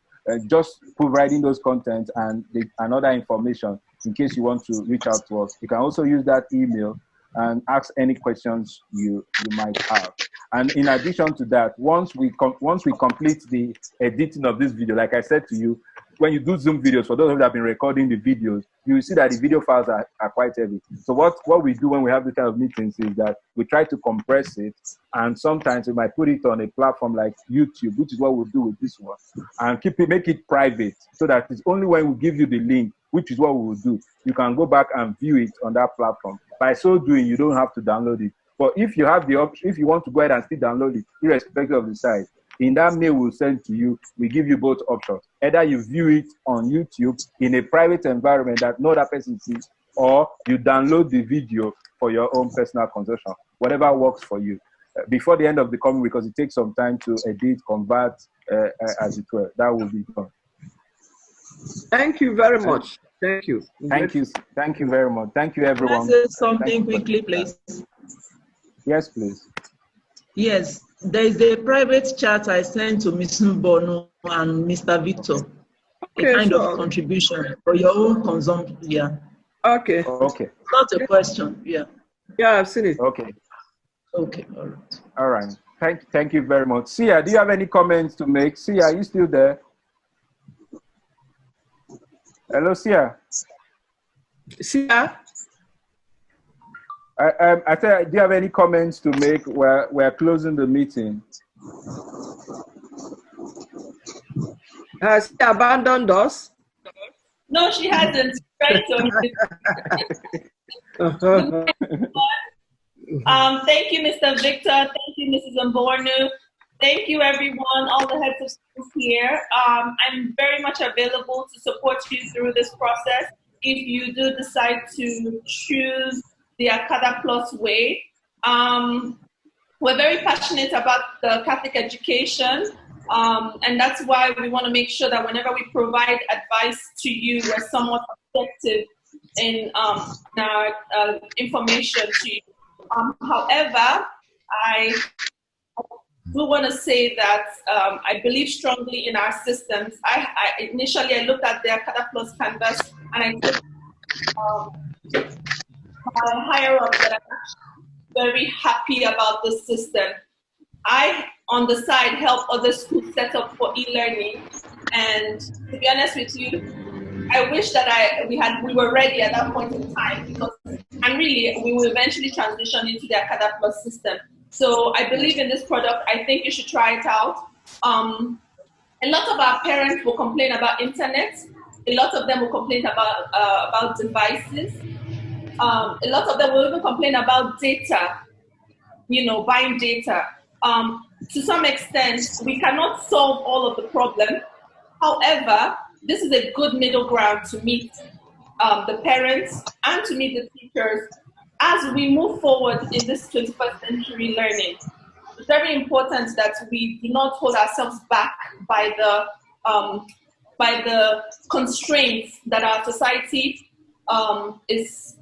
just providing those contents and other information in case you want to reach out to us. You can also use that email and ask any questions you might have. And in addition to that, once we complete the editing of this video, like I said to you, when you do Zoom videos, for those of you that have been recording the videos, you will see that the video files are quite heavy. So what we do when we have this kind of meetings is that we try to compress it, and sometimes we might put it on a platform like YouTube, which is what we'll do with this one, and make it private, so that it's only when we give you the link, which is what we will do, you can go back and view it on that platform. By so doing, you don't have to download it. But if you have the option, if you want to go ahead and still download it, irrespective of the size, in that mail we'll send to you, we give you both options. Either you view it on YouTube in a private environment that no other person sees, or you download the video for your own personal consumption, whatever works for you. Before the end of the coming, because it takes some time to edit, convert, as it were. That will be done. Thank you very much. Thank you. Thank you. Thank you very much. Thank you, everyone. Can I say something quickly, please? Yes, please. Yes, there is a private chat I sent to Ms. Mbonu and Mr. Victor. Okay, a kind of contribution for your own consumption. Yeah. Okay. Okay. Not a question. Yeah. Yeah, I've seen it. Okay. Okay. All right. All right. Thank you very much. Sia, do you have any comments to make? Sia, are you still there? Hello, Sia. Sia? I said, do you have any comments to make? We're closing the meeting. Has she abandoned us? No, she hasn't. Right. Thank you, Mr. Victor. Thank you, Mrs. Mbornu. Thank you, everyone, all the heads of schools here. I'm very much available to support you through this process if you do decide to choose the AcadaPlus way. We're very passionate about the Catholic education, and that's why we want to make sure that whenever we provide advice to you, we're somewhat objective in our information to you. However, I do want to say that I believe strongly in our systems. Initially I looked at the AcadaPlus canvas, and I took my higher up that I'm very happy about this system. I, on the side, help other schools set up for e-learning, and to be honest with you, I wish that we were ready at that point in time, and really we will eventually transition into the AcadaPlus system. So I believe in this product. I think you should try it out. A lot of our parents will complain about internet. A lot of them will complain about devices. A lot of them will even complain about data, buying data. To some extent, we cannot solve all of the problem. However, this is a good middle ground to meet the parents and to meet the teachers as we move forward in this 21st century learning. It's very important that we do not hold ourselves back by the constraints that our society is,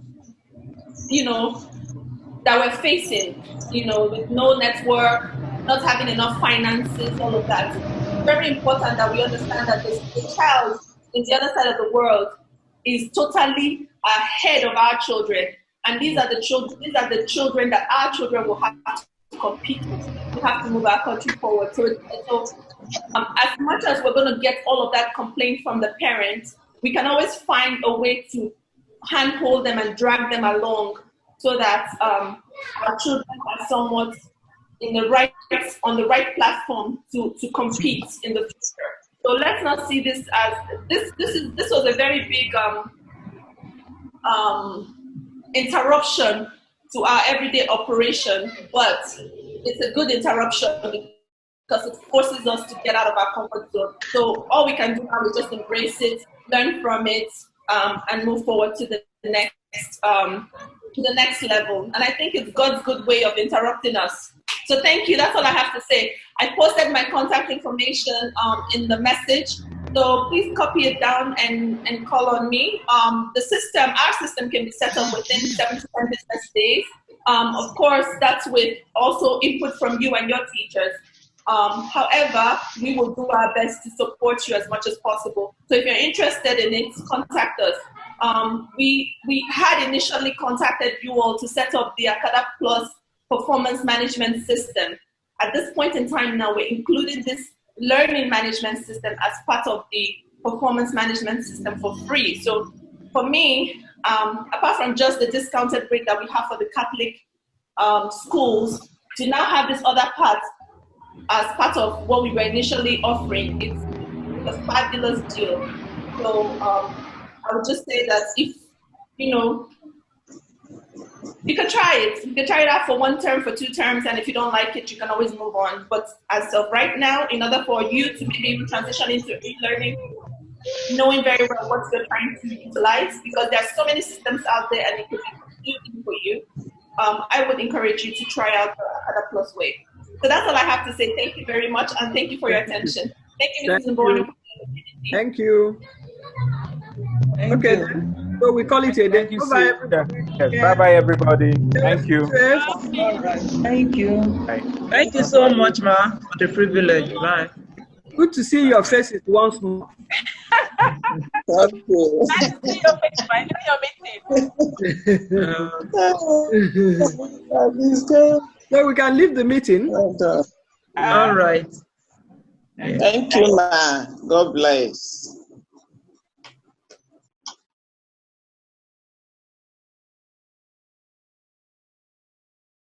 that we're facing, with no network, not having enough finances, all of that. It's very important that we understand that the child in the other side of the world is totally ahead of our children. And these are the children that our children will have to compete with. We have to move our country forward. So as much as we're going to get all of that complaint from the parents, we can always find a way to handhold them and drag them along so that our children are somewhat on the right platform to compete in the future. So let's not see this as this was a very big interruption to our everyday operation, but it's a good interruption because it forces us to get out of our comfort zone. So all we can do now is just embrace it, learn from it, and move forward to the next level. And I think it's God's good way of interrupting us. So thank you. That's all I have to say. I posted my contact information in the message. So please copy it down and call on me. Our system can be set up within 7 to 10 business days. Of course, that's with also input from you and your teachers. However, we will do our best to support you as much as possible. So if you're interested in it, contact us. We had initially contacted you all to set up the AcadaPlus performance management system. At this point in time now, we're including this learning management system as part of the performance management system for free. So for me, apart from just the discounted rate that we have for the Catholic schools, to now have this other part as part of what we were initially offering, it's a fabulous deal. So I would just say that if, you can try it. You can try it out for 1 term, for 2 terms, and if you don't like it, you can always move on. But as of right now, in order for you to be able to transition into e-learning, knowing very well what you're trying to utilize, because there are so many systems out there and it could be confusing for you, I would encourage you to try out the AcadaPlus way. So that's all I have to say. Thank you very much, and tk you for your attention. Thank you, Mrs. Mbonu. Thank you. Okay, then. So we call it a day. Bye-bye, everybody. Yes, bye-bye, everybody. Thank you. Thank you. Bye. Thank you so much, Ma, for the privilege. Bye. Good to see your faces once more. Thank you. Nice to see your face, man. Your meeting. So we can leave the meeting. All right. Thank you, Ma. God bless.